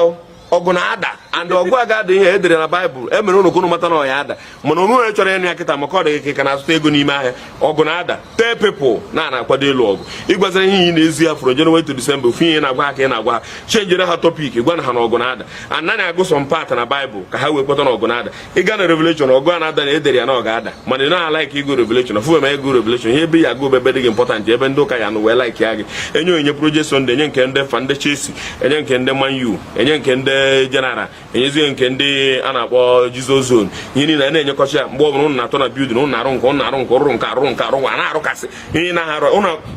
ọgụ na-ada and ọgụ aga adị ihe edere na Baịbụl emere ụnụ kụnụ mata na ọ ya ada mana onwe chọrọ ịnụ ya kịta maka ọ dịghị ka na-azụta ego n'ime ahịa ọgụ na-ada tell people na-akwado ịlụ ọgụ ịgwaziri ihe ị na-ezi ya from January to December ofu ihe na-agwa ha ka ị na-agwa ha chenjere ha topic gwa na ha na ọgụ na-ada and naanị agụ some part na Baịbụl ka ha wee kweta na ọgụ na-ada ịga na Revelation ọgụ a na-ada na edere ya na ọ ga-ada mana ị naghị like ịgụ Revelation ọfụ eme ịgụ Revelation ihe ebe ya agụ ebe dị gị important ebe ndị ụka ya nụ wee like ya gị enye onye project Sunday enye nke ndị fa ndị Chelsea enye nke ndị Man U enye nke ndị General enyezie nke ndị a na-akpọ Jesus Zone ihe niile na-enyekọcha ya mgbe ọbụla ụnụ na-atọ na building ụnụ na-arụ nke rụrụ nke a na-arụkasị ihe na-arụ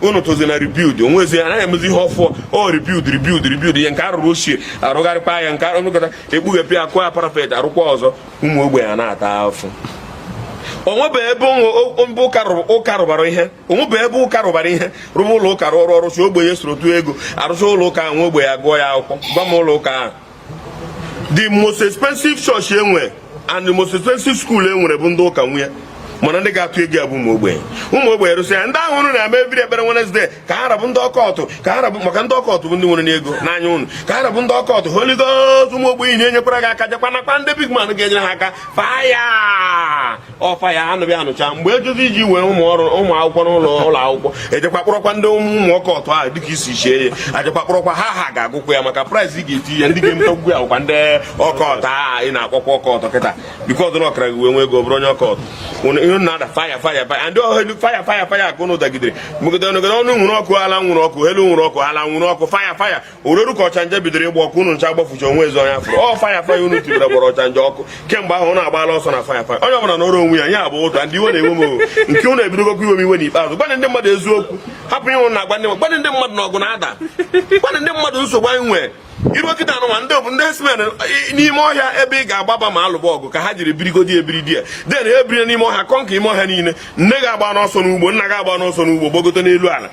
ụnụ tozi na rebuild onwezi anaghị emezi ihe ọfụ o rebuild ihe nke arụrụ ochie arụgharịkwa ya nke arụkọta ekpughepụ ya akụ ya parapet arụkwa ọzọ ụmụ ogbenye na-ata afụ onwebe ebe ụka rụbara ihe onwebe ebe ụka rụbara ihe rụba ụlọ ụka rụọ ọrụ si ogbenye soro otu ego arụcha ụlọ ụka nwe ogbenye agụọ ya akwụkwọ gwa m ụlọ ụka ahụ. The most expensive church enwe and the most expensive school enwere bụ ndị ụka nwunye mana ndị ga-atụ ego ya bụ ụmụ ogbenye rụsị ya ndị ahụ unu na-eme ebiri ekpere Wednesday ka ha rabụ ndị ọkọtụ ka ha rabụ maka ndị ọkọtụ bụ ndị nwere n'ego n'anya unu ka ha rabụ ndị ọkọtụ Holy Ghost ụmụ ogbenye na-enyekwara gị aka jakwanakwa ndị big man ga-enyere ha aka faya ọfaya anụbịa anụcha mgbe ejuzi iji wee ụmụ akwụkwọ n'ụlọ akwụkwọ ejekwa kpọrọkwa ndị ụmụ ọkọtụ ahụ dịka isi chie ya ajekwa kpọrọkwa ha ga-agụkwa ya maka price ị ga-eti ya ndị ga-emeta ọgwụgwụ ya bụkwa ndị ọkọtụ ị na-akpọkwa ọkọtụ kịta bikọz na ọkara gị wee nwe ego bụrụ onye ọkọtụ ihe na-ada faya ndị ọhelu faya ka ụnụ dagidere megide ọnụ nwụrụ ọkụ ala nwụrụ ọkụ helu nwụrụ ọkụ ala nwụrụ ọkụ faya oreru ka ọchanja bidoro ịgba ọkụ unu ncha gbafucha onwe ezi ọnya fụrụ faya unu tibere gbara ọchanja ọkụ kemgbe ahụ ụnụ agbaala ọsọ na faya onye ọbụla n'ọrụ onwe ya ya bụ ụtọ ndị iwe na-enwe m nke ụnụ ebidogokwa iwe m iwe n'ikpeazụ gbanị ndị mmadụ eziokwu hapụ ịnwụ na agba gbanị ndị mmadụ na ọgụ na-ada gbanị ndị mmadụ nsogbu anyị nwee iru okịta anụma ndị bụ ndị esmen n'ime ọhịa ebe ị ga-agbaba ma alụba ọgụ ka ha jiri birigodi ebiridi ya den ebiri n'ime ọhịa kọnka ime ọhịa niile nne ga-agba n'ọsọ n'ugbo nna ga-agba n'ọsọ n'ugbo gbogote n'elu ala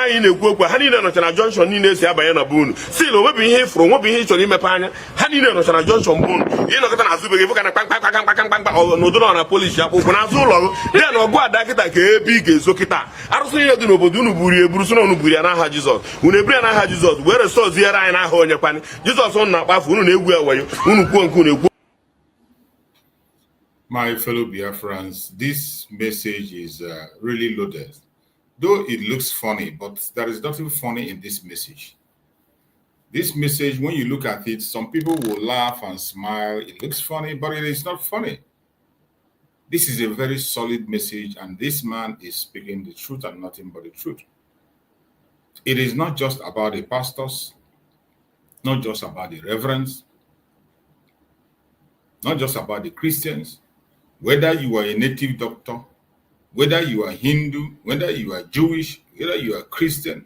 anyị na-ekwu okwu ha niile nọcha na jọnshọn niile esi abanye na bunu sil onwebụ ihe ịfụrụ onwebụ ihe ị chọrọ imepe anya ha niile nọcha na jọnshọn bunu ịnọkọta na azụ be gị fụka na kpamkpamkpamkpamkpamkpa n'ụdụrọ na polisi akpụkpụ n'azụ ụlọ gị den ọgụ ada kịta ka ebe ị ga-ezo kịta arụsị niile dị n'obodo unu buru eburu so na unu buru ya n'aha Jizọs unu eburu ya n'aha Jizọs wee resọziere anyị n'aha onye kwani Jizọs unu na-akpafu unu na-egwu ewayo unu kwuo nke unu ekwu. My fellow Biafrans, this message is really loaded. Though it looks funny, but there is nothing funny in this message. This message, when you look at it, some people will laugh and smile. It looks funny, but it is not funny. This is a very solid message, and this man is speaking the truth and nothing but the truth. It is not just about the pastors, not just about the reverends, not just about the Christians. Whether you are a native doctor, whether you are Hindu, whether you are Jewish, whether you are Christian,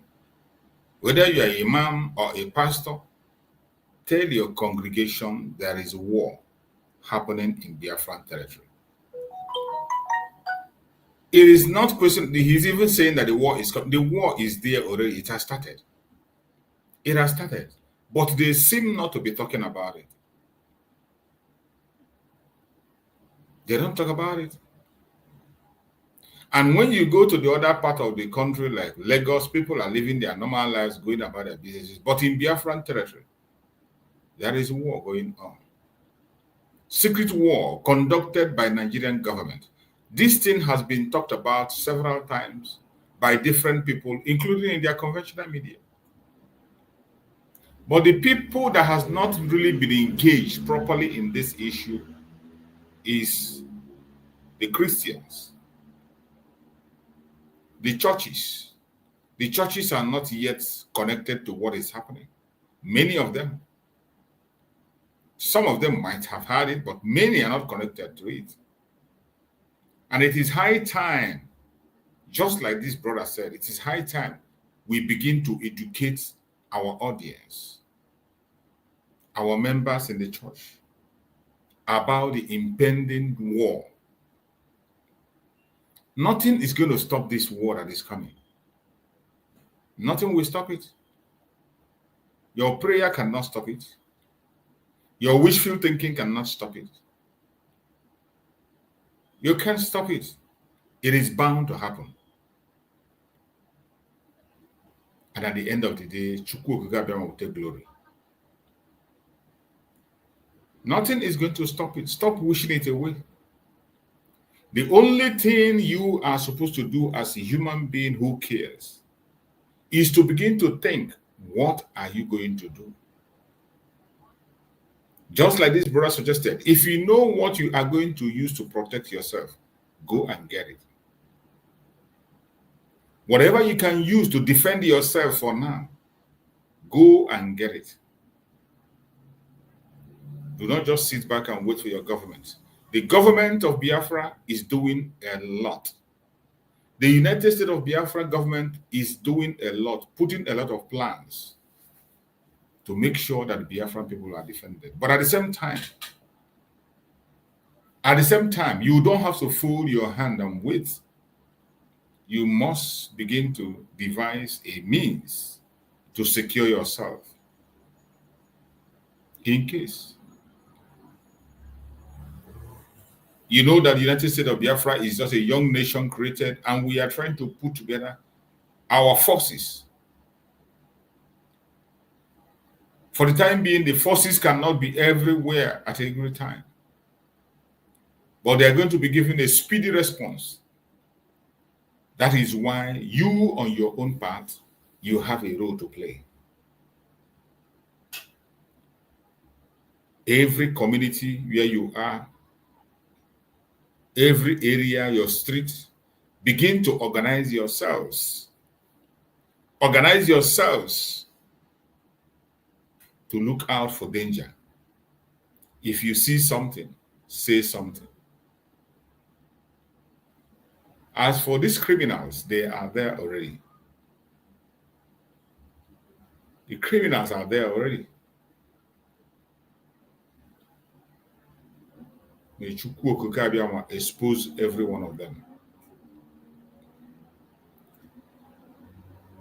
whether you are an imam or a pastor, tell your congregation there is war happening in Biafran territory. It is not question. He's even saying that the war is there already. It has started. It has started. But they seem not to be talking about it. They don't talk about it. And when you go to the other part of the country, like Lagos, people are living their normal lives, going about their businesses. But in Biafran territory, there is war going on. Secret war conducted by Nigerian government. This thing has been talked about several times by different people, including in their conventional media. But the people that has not really been engaged properly in this issue is the Christians, the churches. The churches are not yet connected to what is happening. Many of them. Some of them might have had it, but many are not connected to it. And it is high time, just like this brother said, it is high time we begin to educate our audience, our members in the church, about the impending war. Nothing is going to stop this war that is coming. Nothing will stop it. Your prayer cannot stop it. Your wishful thinking cannot stop it. You can't stop it. It is bound to happen. And at the end of the day, Chukwu Okike will take glory. Nothing is going to stop it. Stop wishing it away. The only thing you are supposed to do as a human being who cares is to begin to think, what are you going to do? Just like this brother suggested, if you know what you are going to use to protect yourself, go and get it. Whatever you can use to defend yourself for now, go and get it. Do not just sit back and wait for your government. The government of Biafra is doing a lot. The United States of Biafra government is doing a lot, putting a lot of plans to make sure that Biafran people are defended. But at the same time, At the same time, you don't have to fold your hand and wait. You must begin to devise a means to secure yourself in case. You know that the United States of Biafra is just a young nation created, and we are trying to put together our forces. For the time being, the forces cannot be everywhere at every time. But they are going to be given a speedy response. That is why you, on your own part, you have a role to play. Every community where you are, every area, your street, begin to organize yourselves. Organize yourselves to look out for danger. If you see something, say something. As for these criminals, they are there already. The criminals are there already. May Chukwu Okike Abiyama expose every one of them.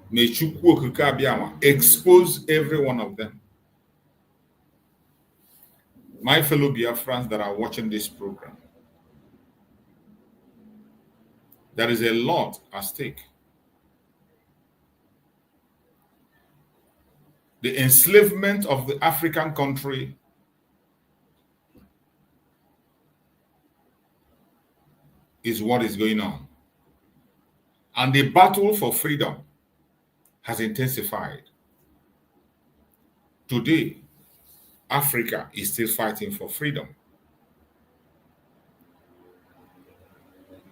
May Chukwu Okike Abiyama expose every one of them. My fellow Biafrans that are watching this program, there is a lot at stake. The enslavement of the African country is what is going on. And the battle for freedom has intensified. Today, Africa is still fighting for freedom.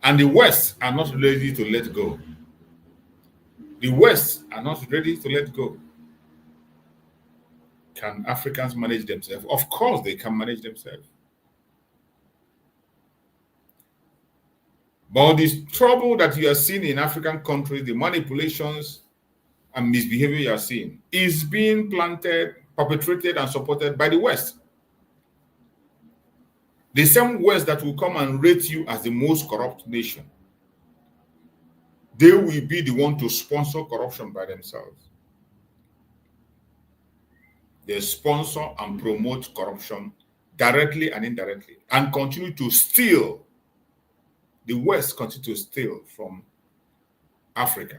And the West are not ready to let go. The West are not ready to let go. Can Africans manage themselves? Of course they can manage themselves. But the trouble that you are seeing in African countries, the manipulations and misbehavior you are seeing, is being planted, perpetrated, and supported by the West. The same West that will come and rate you as the most corrupt nation, they will be the one to sponsor corruption by themselves. They sponsor and promote corruption directly and indirectly, and continue to steal. The West continue to steal from Africa.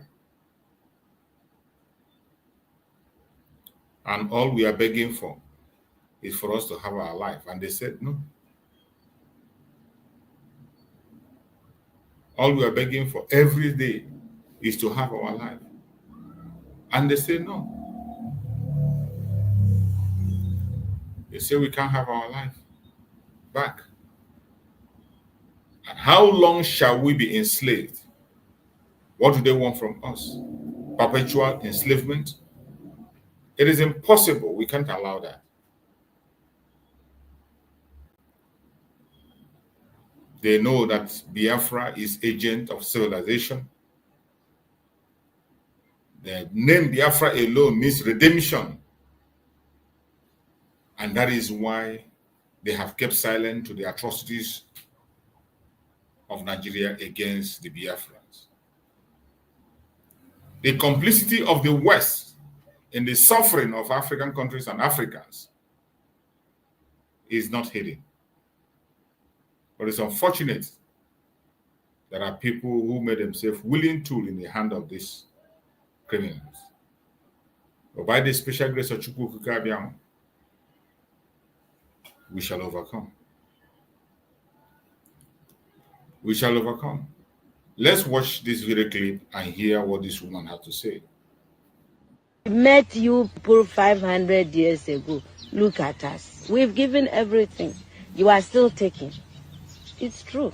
And all we are begging for is for us to have our life. And they said no. All we are begging for every day is to have our life. And they say no. They say we can't have our life back. And how long shall we be enslaved? What do they want from us? Perpetual enslavement? It is impossible. We can't allow that. They know that Biafra is agent of civilization. The name Biafra alone means redemption. And that is why they have kept silent to the atrocities of Nigeria against the Biafrans. The complicity of the West in the suffering of African countries and Africans is not hidden. But it's unfortunate there are people who made themselves willing tool in the hand of these criminals. But by the special grace of Chukwu Okike Abiyama, we shall overcome. We shall overcome. Let's watch this video clip and hear what this woman had to say. I met you people 500 years ago. Look at us. We've given everything. You are still taking. It's true.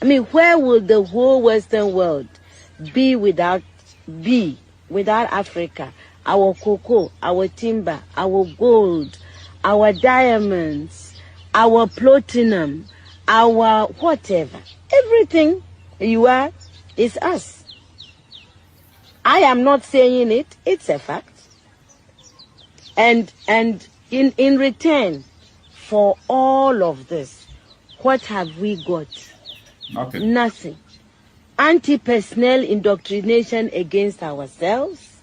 I mean, where would the whole Western world be without Africa? Our cocoa, our timber, our gold, our diamonds, our platinum, our whatever. Everything you are is us. I am not saying it, it's a fact. And in return for all of this, What have we got? Nothing. Nothing. Anti-personnel indoctrination against ourselves.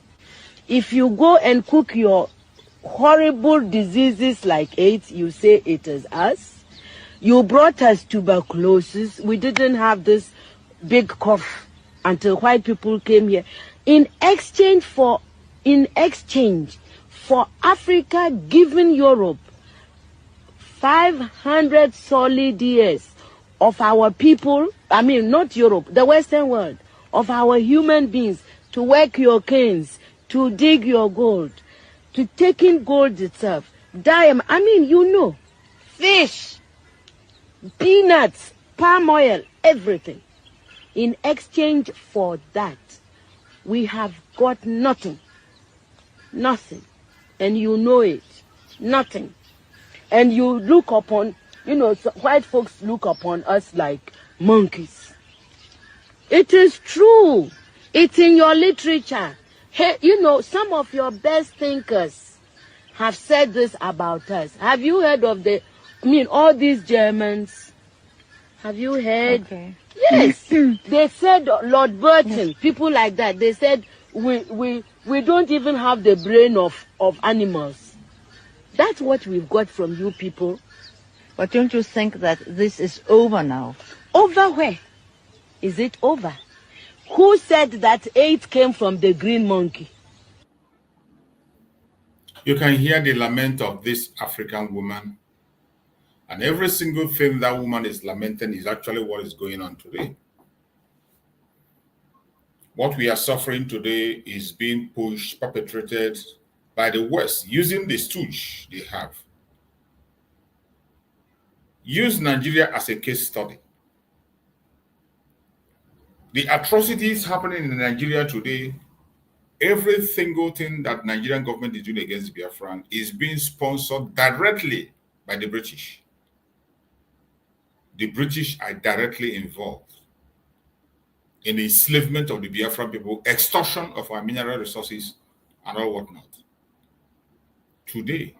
If you go and cook your horrible diseases like AIDS, you say it is us. You brought us tuberculosis. We didn't have this big cough until white people came here. In exchange for Africa giving Europe 500 solid years of our people, I mean not Europe, the Western world, of our human beings to work your canes, to dig your gold, to taking gold itself, diamond, I mean, you know, fish, peanuts, palm oil, everything. In exchange for that, we have got nothing. Nothing. And you know it. Nothing. And you look upon, you know, white folks look upon us like monkeys. It is true. It's in your literature. Hey, you know, some of your best thinkers have said this about us. Have you heard of all these Germans? Have you heard? Okay. Yes. They said, Lord Burton, yes. People like that, they said, we don't even have the brain of animals. That's what we've got from you people. But don't you think that this is over now? Over where? Is it over? Who said that AIDS came from the green monkey? You can hear the lament of this African woman. And every single thing that woman is lamenting is actually what is going on today. What we are suffering today is being pushed, perpetrated by the West, using the stooge they have. Use Nigeria as a case study. The atrocities happening in Nigeria today, every single thing that Nigerian government is doing against Biafran is being sponsored directly by the British. The British are directly involved in the enslavement of the Biafran people, extortion of our mineral resources, and all whatnot. Today,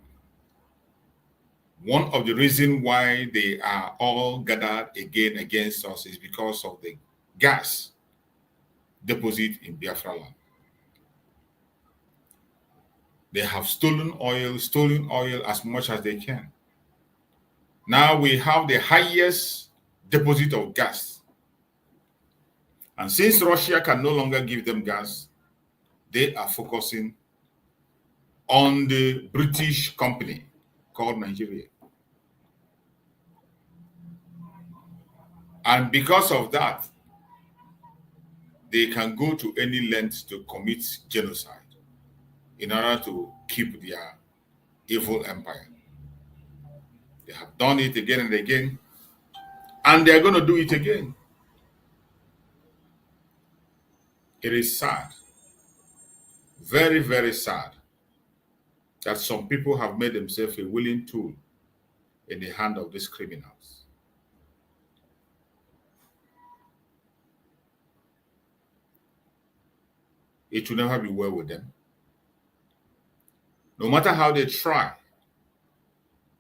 one of the reasons why they are all gathered again against us is because of the gas deposit in Biafra land. They have stolen oil as much as they can. Now we have the highest deposit of gas. And since Russia can no longer give them gas, they are focusing on the British company called Nigeria. And because of that, they can go to any length to commit genocide in order to keep their evil empire. They have done it again and again, and they're going to do it again. It is sad, very, very sad, that some people have made themselves a willing tool in the hand of these criminals. It will never be well with them. No matter how they try,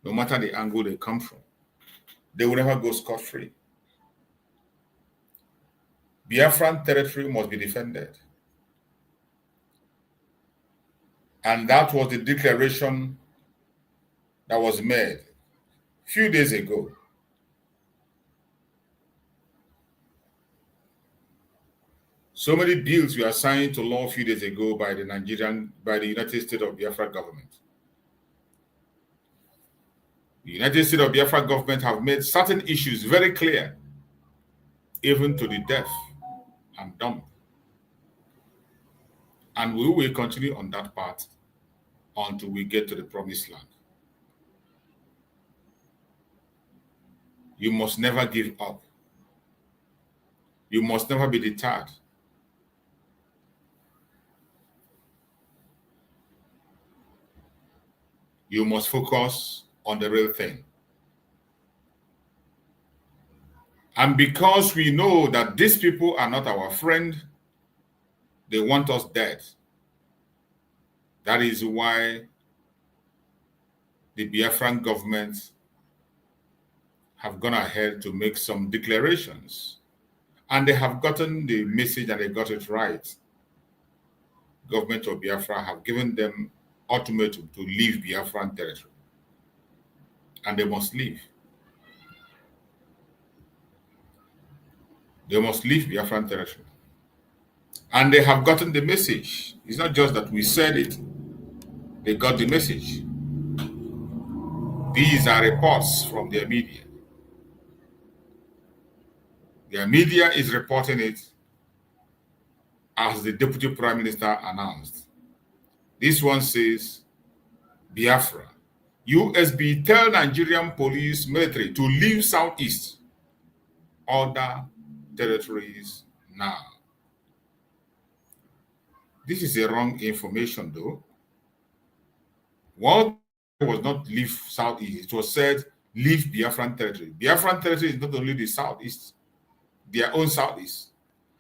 no matter the angle they come from, they will never go scot-free. Biafran territory must be defended. And that was the declaration that was made a few days ago. So many bills were signed to law a few days ago by the United States of Biafra government. The United States of Biafra government have made certain issues very clear, even to the deaf and dumb. And we will continue on that path until we get to the promised land. You must never give up. You must never be deterred. You must focus on the real thing. And because we know that these people are not our friend, they want us dead. That is why the Biafran government have gone ahead to make some declarations, and they have gotten the message and they got it right. Government of Biafra have given them ultimatum to leave Biafran territory, and they must leave. They must leave Biafran territory. And they have gotten the message. It's not just that we said it. They got the message. These are reports from their media. Their media is reporting it as the Deputy Prime Minister announced. This one says, Biafra, USB tell Nigerian police military to leave Southeast. Other territories now. This is a wrong information though. What was not leave Southeast, it was said leave Biafran territory. Biafran territory is not only the Southeast, their own Southeast,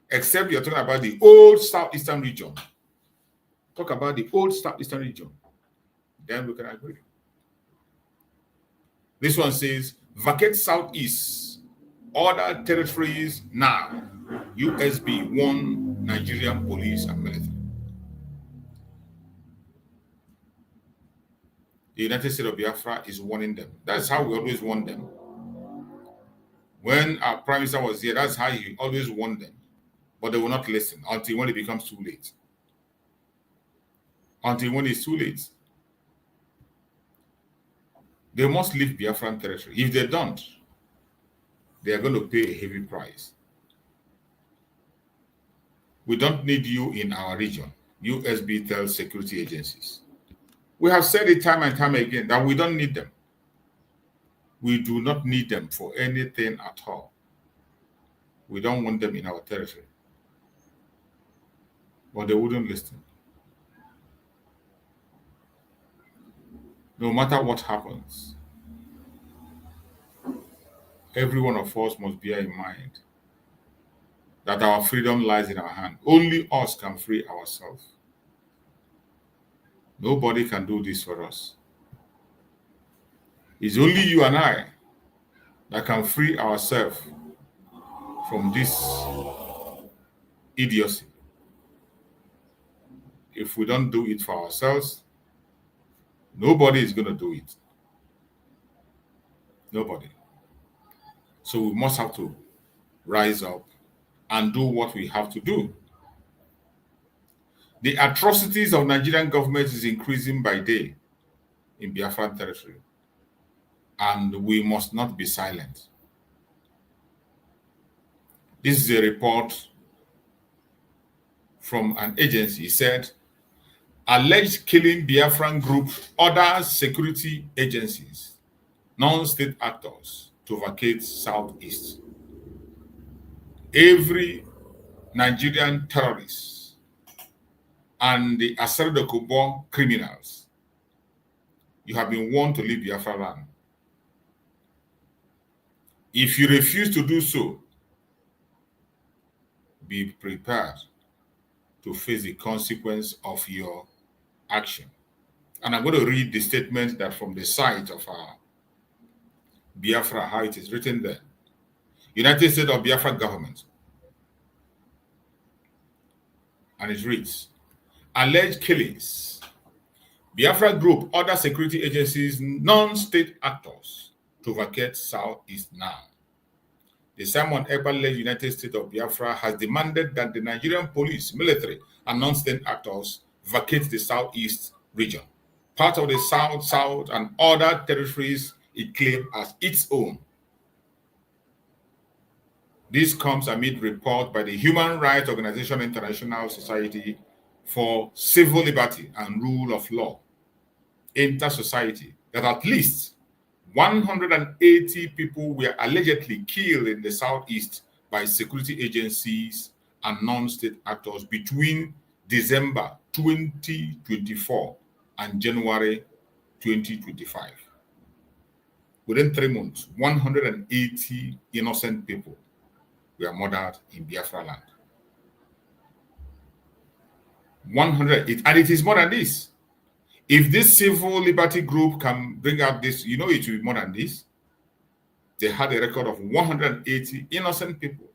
except you're talking about the old Southeastern region. Talk about the old Southeastern region. Then we can agree. This one says vacate Southeast, other territories now. USB warn Nigerian police and military. The United States of Biafra is warning them. That's how we always warn them. When our Prime Minister was here, that's how he always warned them. But they will not listen until when it becomes too late. Until when it's too late. They must leave Biafran territory. If they don't, they are going to pay a heavy price. We don't need you in our region. USB tells security agencies. We have said it time and time again that we don't need them. We do not need them for anything at all. We don't want them in our territory. But they wouldn't listen. No matter what happens, every one of us must bear in mind that our freedom lies in our hand. Only us can free ourselves. Nobody can do this for us. It's only you and I that can free ourselves from this idiocy. If we don't do it for ourselves, nobody is going to do it. Nobody. So we must have to rise up and do what we have to do. The atrocities of Nigerian government is increasing by day in Biafran territory, and we must not be silent. This is a report from an agency. It said, alleged killing Biafran group orders security agencies, non-state actors to vacate Southeast. Every Nigerian terrorist and the Asarodokobo criminals, you have been warned to leave Biafra land. If you refuse to do so, be prepared to face the consequence of your action. And I'm going to read the statement that from the site of our Biafra, how it is written there. United States of Biafra government. And it reads, alleged killings. Biafra group order security agencies, non-state actors to vacate Southeast now. The Simon Ekpa-led United States of Biafra has demanded that the Nigerian police, military, and non-state actors vacate the Southeast region, part of the South, and other territories it claimed as its own. This comes amid report by the human rights organization International Society for Civil Liberty and Rule of Law, Inter-Society, that at least 180 people were allegedly killed in the Southeast by security agencies and non-state actors between December 2024 and January 2025. Within 3 months, 180 innocent people were murdered in Biafra land. 108, and it is more than this. If this civil liberty group can bring out this, you know it will be more than this. they had a record of 180 innocent people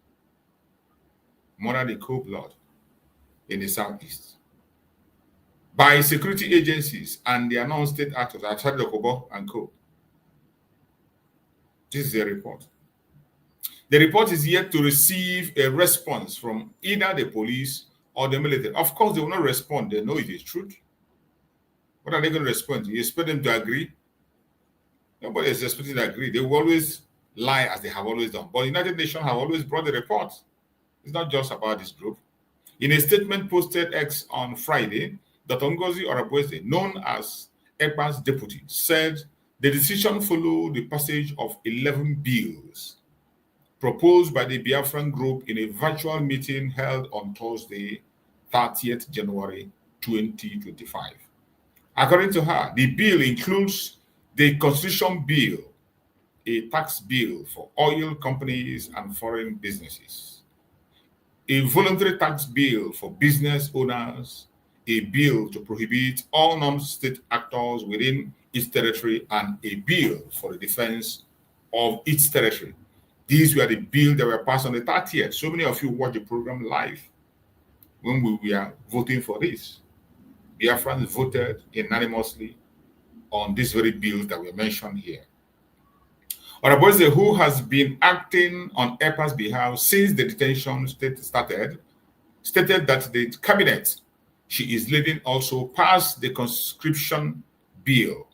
murdered in cold blood in the southeast by security agencies and the non-state actors, Govt and co. This is a report. The report is yet to receive a response from either the police or the military. Of course, they will not respond. They know it is truth. What are they going to respond? You expect them to agree? Nobody is expecting to agree. They will always lie as they have always done. But the United Nations have always brought the report. It's not just about this group. In a statement posted X on Friday, DrNgoziOrabueze, known as EPA's deputy, said the decision followed the passage of 11 bills proposed by the Biafran group in a virtual meeting held on Thursday, 30th January 2025. According to her, the bill includes the Constitution Bill, a tax bill for oil companies and foreign businesses, a voluntary tax bill for business owners, a bill to prohibit all non-state actors within its territory, and a bill for the defense of its territory. These were the bills that were passed on the 30th. So many of you watched the program live when we were voting for this. Biafrans voted unanimously on these very bills that were mentioned here. Orabueze, who has been acting on EPA's behalf since the detention started, stated that the cabinet she is leading also passed the conscription bill,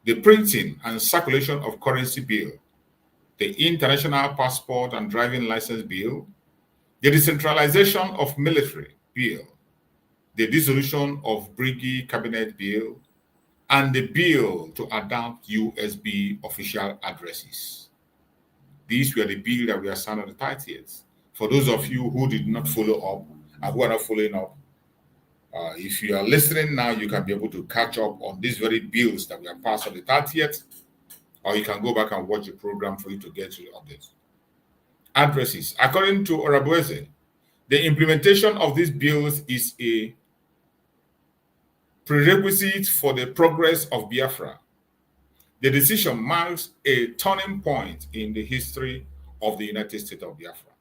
the printing and circulation of currency bill, the international passport and driving license bill, the decentralization of military bill, the dissolution of Briggy cabinet bill, and the bill to adopt USB official addresses. These were the bills that we assigned on the 30th. For those of you who did not follow up and who are not following up, if you are listening now, you can be able to catch up on these very bills that were passed on the 30th, or you can go back and watch the program for you to get to the updates. Addresses. According to Orabueze, the implementation of these bills is a prerequisite for the progress of Biafra. The decision marks a turning point in the history of the United States of Biafra.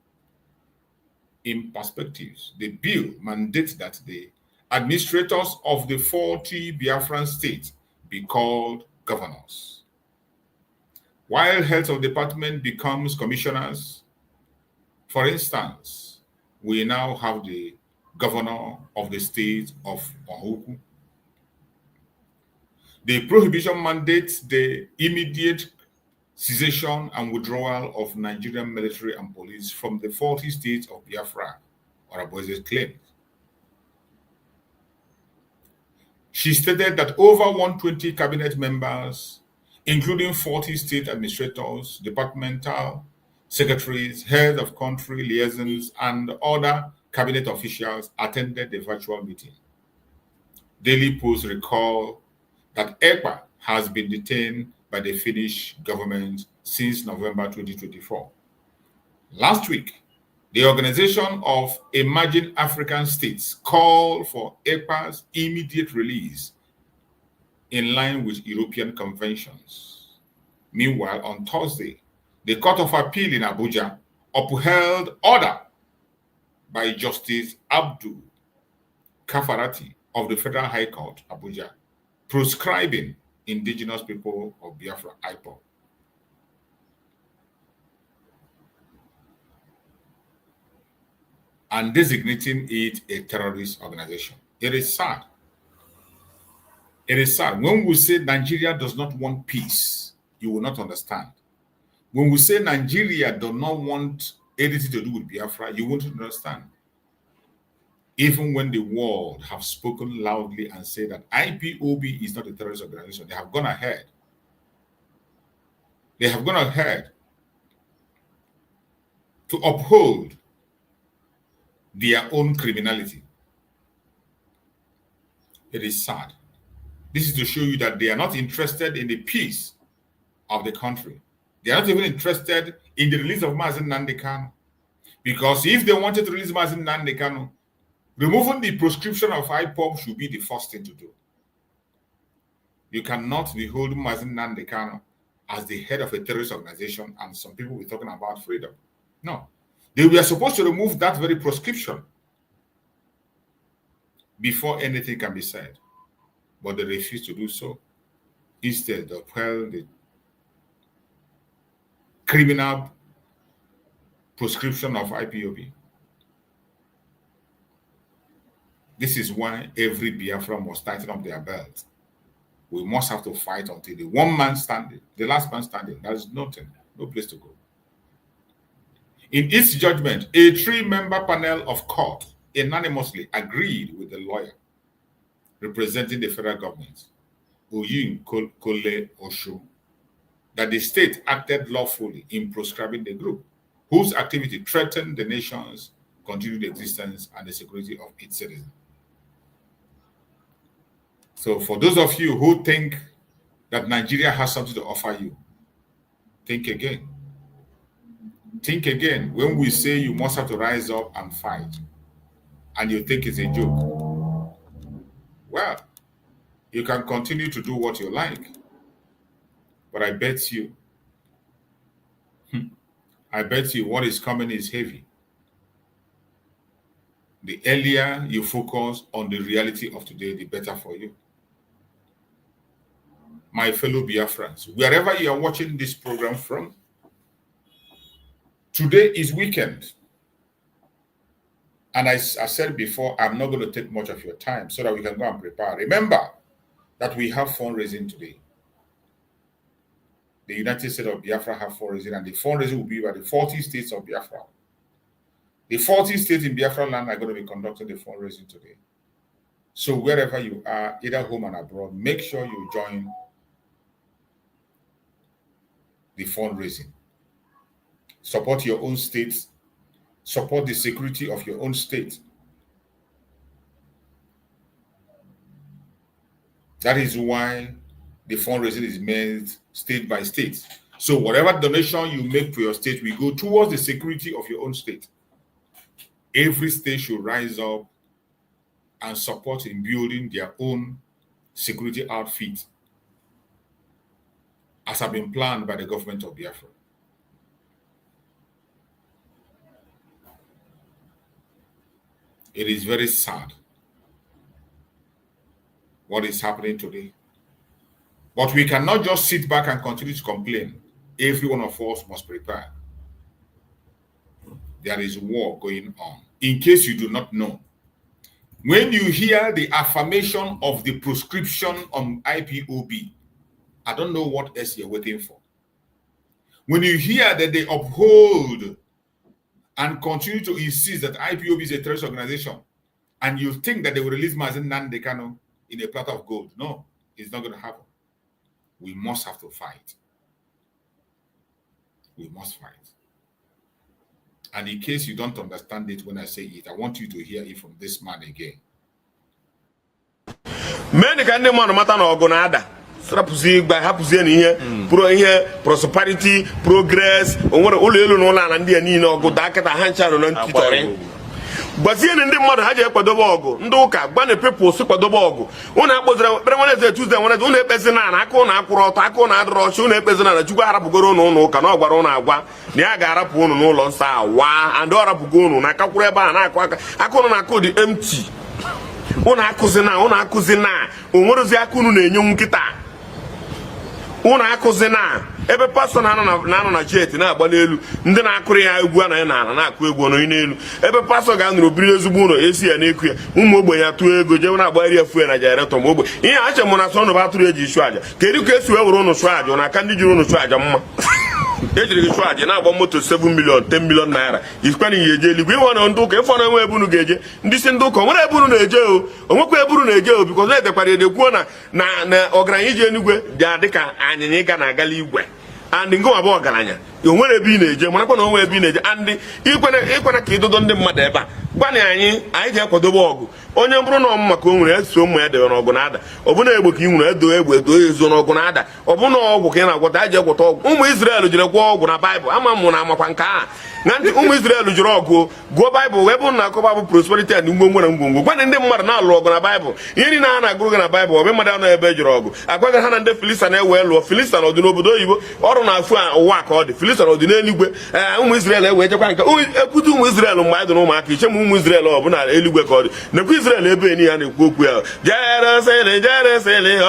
In perspectives, the bill mandates that the administrators of the 40 Biafran states be called governors, while heads of department becomes commissioners. For instance, we now have the governor of the state of Ohuku. The prohibition mandates the immediate cessation and withdrawal of Nigerian military and police from the 40 states of Biafra, Orabueze claimed. She stated that over 120 cabinet members, including 40 state administrators, departmental secretaries, heads of country liaisons, and other cabinet officials attended the virtual meeting. Daily Post recall that EPA has been detained by the Finnish government since November 2024. Last week, the Organization of Emerging African States called for EPA's immediate release in line with European conventions. Meanwhile, on Thursday, the Court of Appeal in Abuja upheld order by Justice Abdul Kafarati of the Federal High Court, Abuja, proscribing indigenous people of Biafra, IPOB. And designating it a terrorist organization. It is sad. It is sad. When we say Nigeria does not want peace, you will not understand. When we say Nigeria does not want anything to do with Biafra, you won't understand. Even when the world have spoken loudly and said that IPOB is not a terrorist organization, they have gone ahead. They have gone ahead to uphold their own criminality. It is sad. This is to show you that they are not interested in the peace of the country. They are not even interested in the release of Mazi Nnamdi Kanu. Because if they wanted to release Mazi Nnamdi Kanu, removing the proscription of IPOB should be the first thing to do. You cannot be holding Mazi Nnamdi Kanu as the head of a terrorist organization, and some people were talking about freedom. No. They were supposed to remove that very proscription before anything can be said. But they refused to do so. Instead, they upheld the criminal proscription of IPOB. This is why every Biafra must tighten up their belt. We must have to fight until the one man standing, the last man standing. There is nothing, no place to go. In its judgment, a 3-member panel of court unanimously agreed with the lawyer representing the federal government, Oyin Kole Osho, that the state acted lawfully in proscribing the group, whose activity threatened the nation's continued existence and the security of its citizens. So for those of you who think that Nigeria has something to offer you, think again. Think again when we say you must have to rise up and fight, and you think it's a joke. Well, you can continue to do what you like, but I bet you what is coming is heavy. The earlier you focus on the reality of today, the better for you. My fellow Biafrans, wherever you are watching this program from, today is weekend. And as I said before, I'm not going to take much of your time so that we can go and prepare. Remember that we have fundraising today. The United States of Biafra have fundraising, and the fundraising will be by the 40 states of Biafra. The 40 states in Biafra land are going to be conducting the fundraising today. So wherever you are, either home and abroad, make sure you join the fundraising. Support your own states. Support the security of your own state. That is why the fundraising is made state by state. So whatever donation you make for your state will go towards the security of your own state. Every state should rise up and support in building their own security outfit, as have been planned by the government of Biafra. It is very sad what is happening today. But we cannot just sit back and continue to complain. Every one of us must prepare. There is war going on. In case you do not know, when you hear the affirmation of the proscription on IPOB, I don't know what else you're waiting for. When you hear that they uphold and continue to insist that IPOB is a terrorist organization, and you think that they will release Mazen Nnamdi Kanu in a platter of gold, no, it's not going to happen. We must have to fight. We must fight. And in case you don't understand it when I say it, I want you to hear it from this man again. Many can demand matter no gonada. Strapuzi by hapuzi ni here, prosperity, progress, onwere ulelu no la na ndi ani no go dakata hancha no ntitore. Gbazie ndị mmadụ ha je kwadobe ọgụ ndị ụka gbane people si kwadobe ọgụ unu akpozira Wednesday Tuesday Wednesday unu ekpezi na aka unu akwụrụ ọtọ aka unu adịrọ ọchị unu ekpezi na Chukwu arapụgoro unu ụka na ọgbara unu agwa na ya ga-arapụ unu n'ụlọ nsọ awa and ọ rapụgo unu na akakwụrụ ebe a na-akụ aka unu na-akụ dị empty unu akụzi na onwerozi aka unu na-enye nkịta unu akụzi na ebe pastor na-anọ na jet na-agba n'elu ndị na-akụrụ ya egwu anaghị n'ala na-akụ egwu ọnọ n'elu ebe pastor ga-anụrụ obiri ezigbo ụlọ esi ya na-eku ya ụmụ ogbenye atụ ego jewe na-agbagharị ya fuel na jeneretọ ma ogbe ihe ache mụ na sọ ụnụ bụ atụrụ eji chụọ aja kedu ka esi wee were ụnụ chụọ aja na aka ndị jiri ụnụ chụọ aja mma ejiri gị chụọ aja na-agba moto 7 million 10 million naira isikwana ihe eje eluigwe ịhụ na ndị ụka ịfọ na enwe ebunu ga-eje ndị si ndị ụka onwere ebunu na-eje o onwekwa ebunu na-eje o bikọz na-edekwara edekwuo na ọgaranya ije enugwe dị adịka anyịnya ịga na agala igwe and ngo abụọ ọgaranya onwere ebe ị na-eje marakwa na onwe ebe ị na-eje and ịkwena ka ịdodo ndị mmadụ ebe a gbani anyị ji akwadobe ọgụ onye bụrụ na ọmụ maka o nwere eso ụmụ ya debe n'ọgụ na ada ọbụna egbe ka ị nwere edo egbe edo ezo n'ọgụ na ada ọbụna ọgwụ ka ị na-agwọta ji egwọta ọgwụ ụmụ Izrel jiri gwọọ ọgwụ na Baịbụl ama mụ na amakwa nke a na ntị ụmụ Izrel jiri ọgụ gụọ Baịbụl wee bụrụ na akọba bụ prosperity and ngwongwo na ngwongwo gwana ndị mmadụ na-alụ ọgụ na Baịbụl ihe niile ha na-agụrụ gị na Baịbụl ọbụ mmadụ anọ ebe ejiri ọgụ agwaghị ha na ndị Filistia na-ewe lụọ Filistia n'ọdị n'obodo oyibo ọrụ na-afụ ụwa ka ọ dị Filistia n'ọdị n'eluigwe ụmụ Izrel ewee jekwa nke ekwute ụmụ Izrel mgbe anyị dị na ụmụaka iche ma ụmụ Izrel ọ bụ na eluigwe ka ọ dị nekwa Izrel ebe enyi ya na-ekwu okwu ya Jerusalem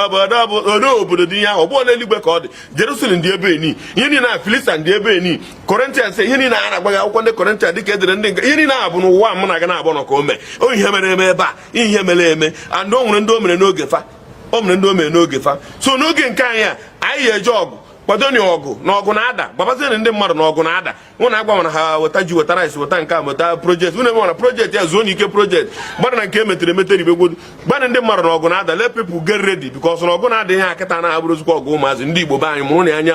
obodo dị ya ọ bụ n'eluigwe ka ọ dị Jerusalem dị ebe eni ihe niile na Filistia dị ebe eni Corinthians ihe niile a na-agbaghị akwụkwọ ndị Corinthians dịka edere ndị ihe niile a bụ n'ụwa mụ na aga na-abụ nọ ka o mee o ihe mere eme ebe a ihe mere eme and o nwere ndị o mere n'oge fa so n'oge nke anyị ga-eje ọgụ kwadoni ọgụ na ọgụ na-ada gbabazienị ndị mmadụ na ọgụ na-ada ụnụ agbanwere ha weta ji weta rice weta nke a weta projekti ụnụ emewara projekti ya zuo n'ike projekti gbara na nke emetere emetere ibegwodu gbana ndị mmadụ na ọgụ na-ada let people get ready because na ọgụ na-ada ihe akịta na-abụrụzikwa ọgụ ụmụazị ndị Igbo be anyị mụrụ na anya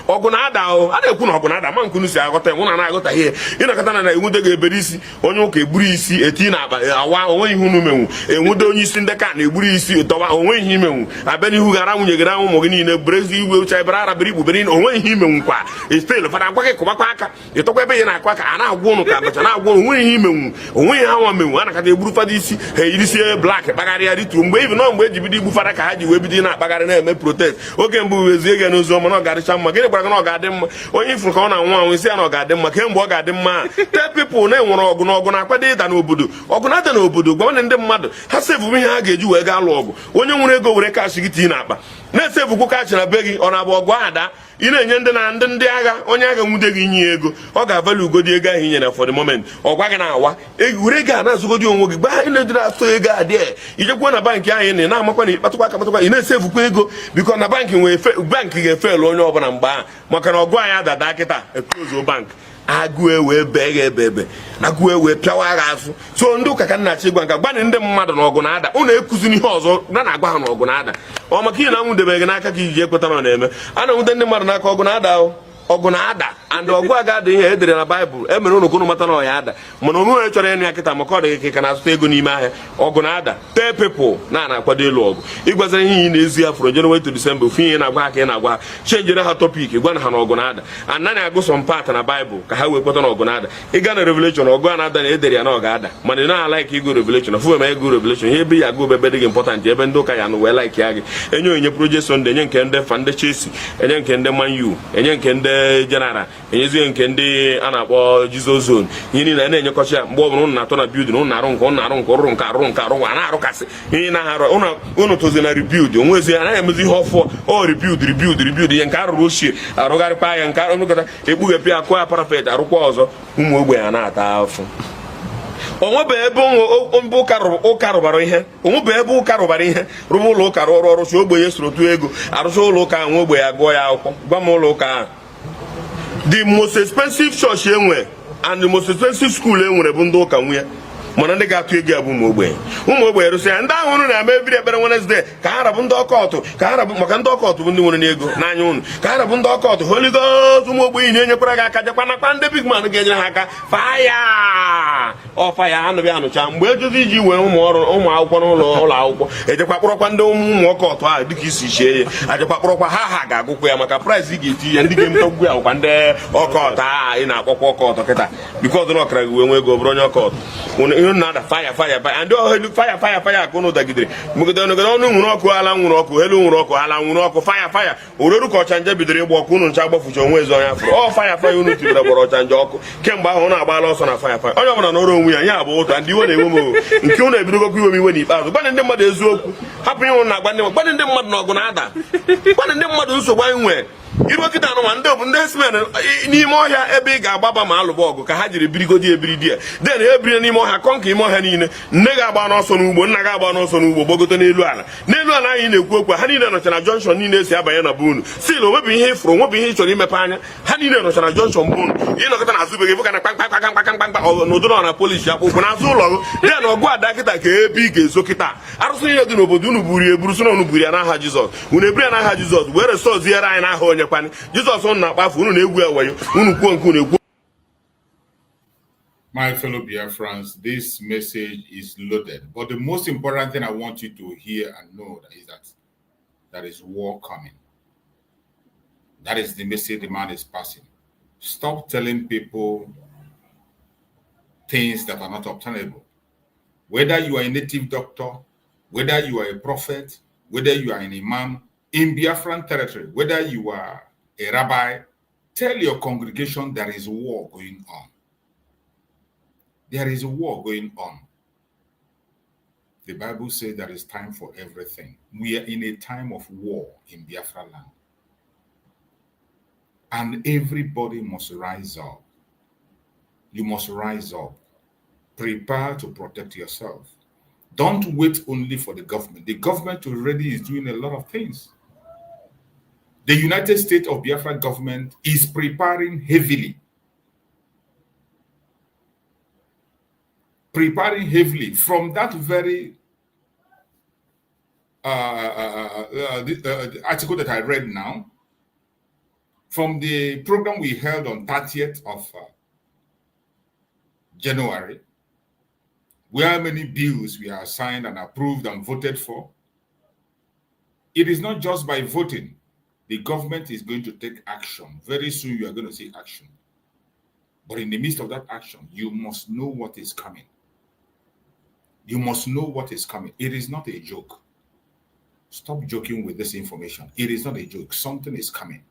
ọgụ na-ada a na-ekwu na ọgụ na-ada ma nkunu si aghọta mụ na na-aghọta ihe ịnakọta na enwude ga-ebere isi onye ụka egburu isi eti na akpa awa onwe ihe unu menwu enwude onye isi ndị ka na-egburu isi tọwa onwe ihe imenwu abịa n'ihu gara nwunye gara ụmụ gị niile berezi igwe ucha ebere arabere igbubere onwe ihe imenwukwa istel fada agwa gị kụbakwa aka ịtọkwa ebe ị na-akwa ka a na-agwa ụnụ ka abacha na-agwa ụnụ onwe ihe imenwu onwe ihe ha nwa menwu a nakata egburu fada isi ha irisie blak kpagharịa rituo mgbe ibi nọ mgbe eji bido igbu fada ka ha ji wee bido na-akpagharị na-eme protest oge mbụ wezie gị n'ozi ọma na ọ ga-adịcha mma gịnị gwara gị na ọ ga-adị mma onye ifuru ka ọ na-anwụ anwụ isi ya na ọ ga-adị mma kemgbe ọ ga-adị mma tell people na-enwere ọgụ na ọgụ na-akwado ịda n'obodo ọgụ na-ada n'obodo gwa ndị mmadụ ha sevu ihe ha ga-eji wee gaa lụ ọgụ onye nwere ego were kashi gị tii n'akpa na-esevukwu kachi na be gị ọ na-abụ ọgụ ada ị na-enye ndị agha onye agha nwude gị inye ego ọ ga-avalụ ugodi ego ahụ inyere for the moment ọ gwa gị na-awa were ego a na-azụgodi onwe gị gbaa ịna-ediri atụ ego adị ijekwa na bankị ahụ ị na-amakwa na ịkpatụkwa aka kpatakwa ị na-esevukwa ego biko na bankị ga-efelu onye ọbụla mgbe ahụ maka na ọgụ anyị adada kịta eklozo bank agụ ewe bee ga ebe agụ ewe pịawa agha azụ so ndị ụka ka nna-achị ịgwa nka gbanị ndị mmadụ na ọgụ na-ada ụnụ ekụziri ihe ọzọ na-agwa ha na ọgụ na-ada ọ maka ihe na nwụdebe gị n'aka ka iji ekweta na ọ na-eme a na-enwute ndị mmadụ n'aka ọgụ na-ada ọgụ na-ada and ọgụ a ga-ada ihe edere na Baịbụl emere ụnụ kụnụ mata na ọ ya ada mana onwe chọrọ ịnụ ya kịta maka ọ dị ka na-azụta ego n'ime ahịa ọgụ na-ada tell people na-akwado elu ọgụ ịgwazara ihe ị na-ezi ya from January to December ofu ihe na-agwa ha ka ị na-agwa ha chenjere ha topik gwa na ha na ọgụ na-ada and na agụ some part na Baịbụl ka ha wee kweta na ọgụ na-ada ịga na Revelation ọgụ a na-ada na edere ya na ọ ga-ada mana ị na-alaik ịgụ Revelation ọfụ eme ego Revelation ihe ebe ya agụ ebe dị gị important ebe ndị ụka ya nụ wee laik ya gị enye onye Project Sunday enye nke ndị fa ndị Chelsea enye nke ndị Man U enye nke ndị General enyezie nke ndị a na-akpọ Jesus Zone ihe niile na-enyekọcha ya mgbe ọbụla ụnụ na-atọ na building ụnụ na-arụ nke rụrụ nke arụrụ a na-arụkasị ihe na-arụ ụnụ tozi na rebuild onwezi anaghị emezi ihe ọfọ ọ rebuild ihe nke arụrụ ochie arụgharịkwa ya nke arụkọta ekpughepịa akụ ya parapet arụkwa ọzọ ụmụ ogbenye a na-ata afụ onwebe ebe ụka rụbara ihe onwebe ebe ụka rụbara ihe rụba ụlọ ụka rụrụ ọrụ si ogbenye soro otu ego arụcha ụlọ ụka nwe ogbenye agụọ ya akwụkwọ gwa m ụlọ ụka ahụ the most expensive church enwe and the most expensive school enwere bụ ndị ụka nwunye mana ndị ga-atụ ego ya bụ ụmụ ogbenye rụsị ya ndị ahụ ụnụ na-eme ebiri ekpere Wednesday ka ha rabụ ndị ọkọtụ ka ha rabụ maka ndị ọkọtụ bụ ndị nwere n'ego n'anya ụnụ ka ha rabụ ndị ọkọtụ Holy Ghost ụmụ ogbenye na-enyekwara gị aka jekwa nakwa ndị big man ga-enyere ha aka faya ọfaya anụbịa anụcha mgbe ejozi iji were ụmụ akwụkwọ n'ụlọ akwụkwọ ejekwa kpọrọkwa ndị ụmụ ọkọtụ ahụ dịka isi chie ya ajekwa kpọrọkwa ha ga-agụkwa ya maka price ị ga-eti ya ndị ga-emetọgbu ya bụkwa ndị ọkọtụ ahụ ị na-akpọkwa ọkọtụ kịta because na ọkara gị wee nwe ego bụrụ onye ọkọtụ ihe na-ada faya ndị ọhelu faya ka ụnụ dagidere megide ọnụ nwụrụ ọkụ ala nwụrụ ọkụ elu nwụrụ ọkụ ala nwụrụ ọkụ faya oreru ka ọchanja bidoro ịgba ọkụ ụnụ ncha gbafucha onwe ezi ọnya fụrụ ọ faya ụnụ tibere gbara ọchanja ọkụ kemgbe ahụ ụnụ agbala ọsọ na faya onye ọbụla n'ọrụ onwe ya ya bụ ụta ndị iwe na-enwe m nke ụnụ ebidogokwa iwe m iwe n'ikpeazụ gbanị ndị mmadụ eziokwu hapụ ịnwụ na agba gbanị ndị mmadụ na ọgụ na-ada gbanị ndị mmadụ nsogbu anyị nwee iru okịta anụma ndị bụ ndị esmen n'ime ọhịa ebe ị ga-agbaba ma alụba ọgụ ka ha jiri birigodi ebiridi ya den ebiri n'ime ọhịa kọnka ime ọhịa niile nne ga-agba n'ọsọ n'ugbo nna ga-agba n'ọsọ n'ugbo gbogote n'elu ala anyị na-ekwu okwu ha niile nọcha na jọnshọn niile esi abanye na bunu sil onwebi ihe ịfụrụ onwebi ihe ị chọrọ imepe anya ha niile nọcha na jọnshọn bunu ịnọkọta na azụ be gị fụka na kpamkpamkpamkpamkpamkpa n'ụdụrọ na polisi akpụkpụ n'azụ ụlọ gị den ọgụ ada kịta ka ebe ị ga-ezo kịta arụsị niile dị n'obodo unu buru eburu sị na unu buru ya n'aha Jizọs unu eburu ya n'aha Jizọs were sọziere anyị n'aha onye kwani Jizọs unu na-akpafu unu na-egwu eweyo unu kwuo nke unu ekwu My fellow Biafrans, this message is loaded. But the most important thing I want you to hear and know is that there is war coming. That is the message the man is passing. Stop telling people things that are not obtainable. Whether you are a native doctor, whether you are a prophet, whether you are an imam, in Biafran territory, whether you are a rabbi, tell your congregation there is war going on. There is a war going on. The Bible says there is time for everything. We are in a time of war in Biafra land. And everybody must rise up. You must rise up. Prepare to protect yourself. Don't wait only for the government. The government already is doing a lot of things. The United States of Biafra government is preparing heavily. Preparing heavily from that very the article that I read now, from the program we held on 30th of January, where many bills we are signed and approved and voted for. It is not just by voting. The government is going to take action. Very soon you are going to see action. But in the midst of that action, you must know what is coming. You must know what is coming. It is not a joke. Stop joking with this information. It is not a joke. Something is coming.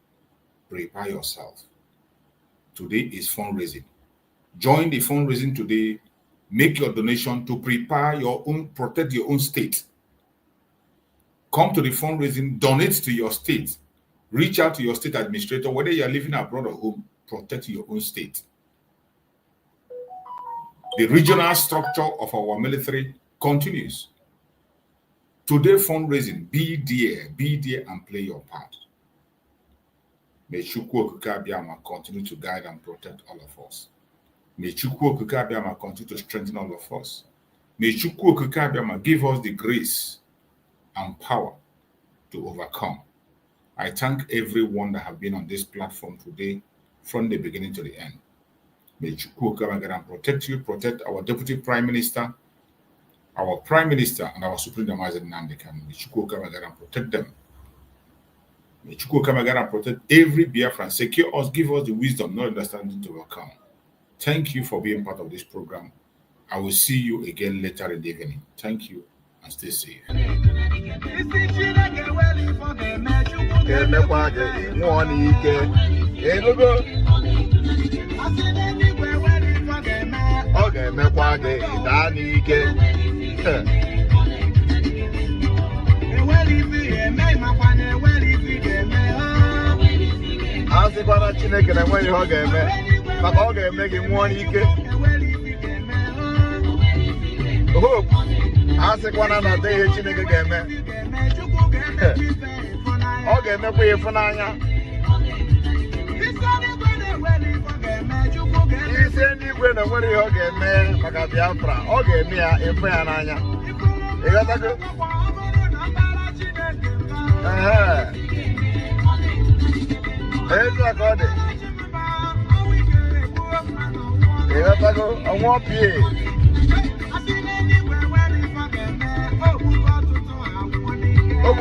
Prepare yourself. Today is fundraising. Join the fundraising today. Make your donation to prepare your own, protect your own state. Come to the fundraising, donate to your state. Reach out to your state administrator, whether you are living abroad or home, protect your own state. The regional structure of our military continues. Today, fundraising, be there and play your part. May Chukwu Okike Abiama continue to guide and protect all of us. May Chukwu Okike Abiama continue to strengthen all of us. May Chukwu Okike Abiama give us the grace and power to overcome. I thank everyone that have been on this platform today from the beginning to the end. May Chukwu Okike Abiama protect you, protect our Deputy Prime Minister, our Prime Minister, and our Supreme Democratic Nandekam. May Chukwu Okike Abiama protect them. May Chukwu Okike Abiama protect every Biafran. Secure us, give us the wisdom, not understanding to overcome. Thank you for being part of this program. I will see you again later in the evening. Thank you and stay safe. Maka ọ ga-eme gị nwụọ n'ike. Hope a sịkwana na ọ ihe Chineke ga-eme. Ọ ga-emekwa ya ịfụnanya. Isi eluigwe na nwere ihe ọ ga-eme maka Biafra. Ọ ga-eme ya ịfụ ya n'anya. Ịghọtago? Ezu aka ọ dị. I want pay. Oh,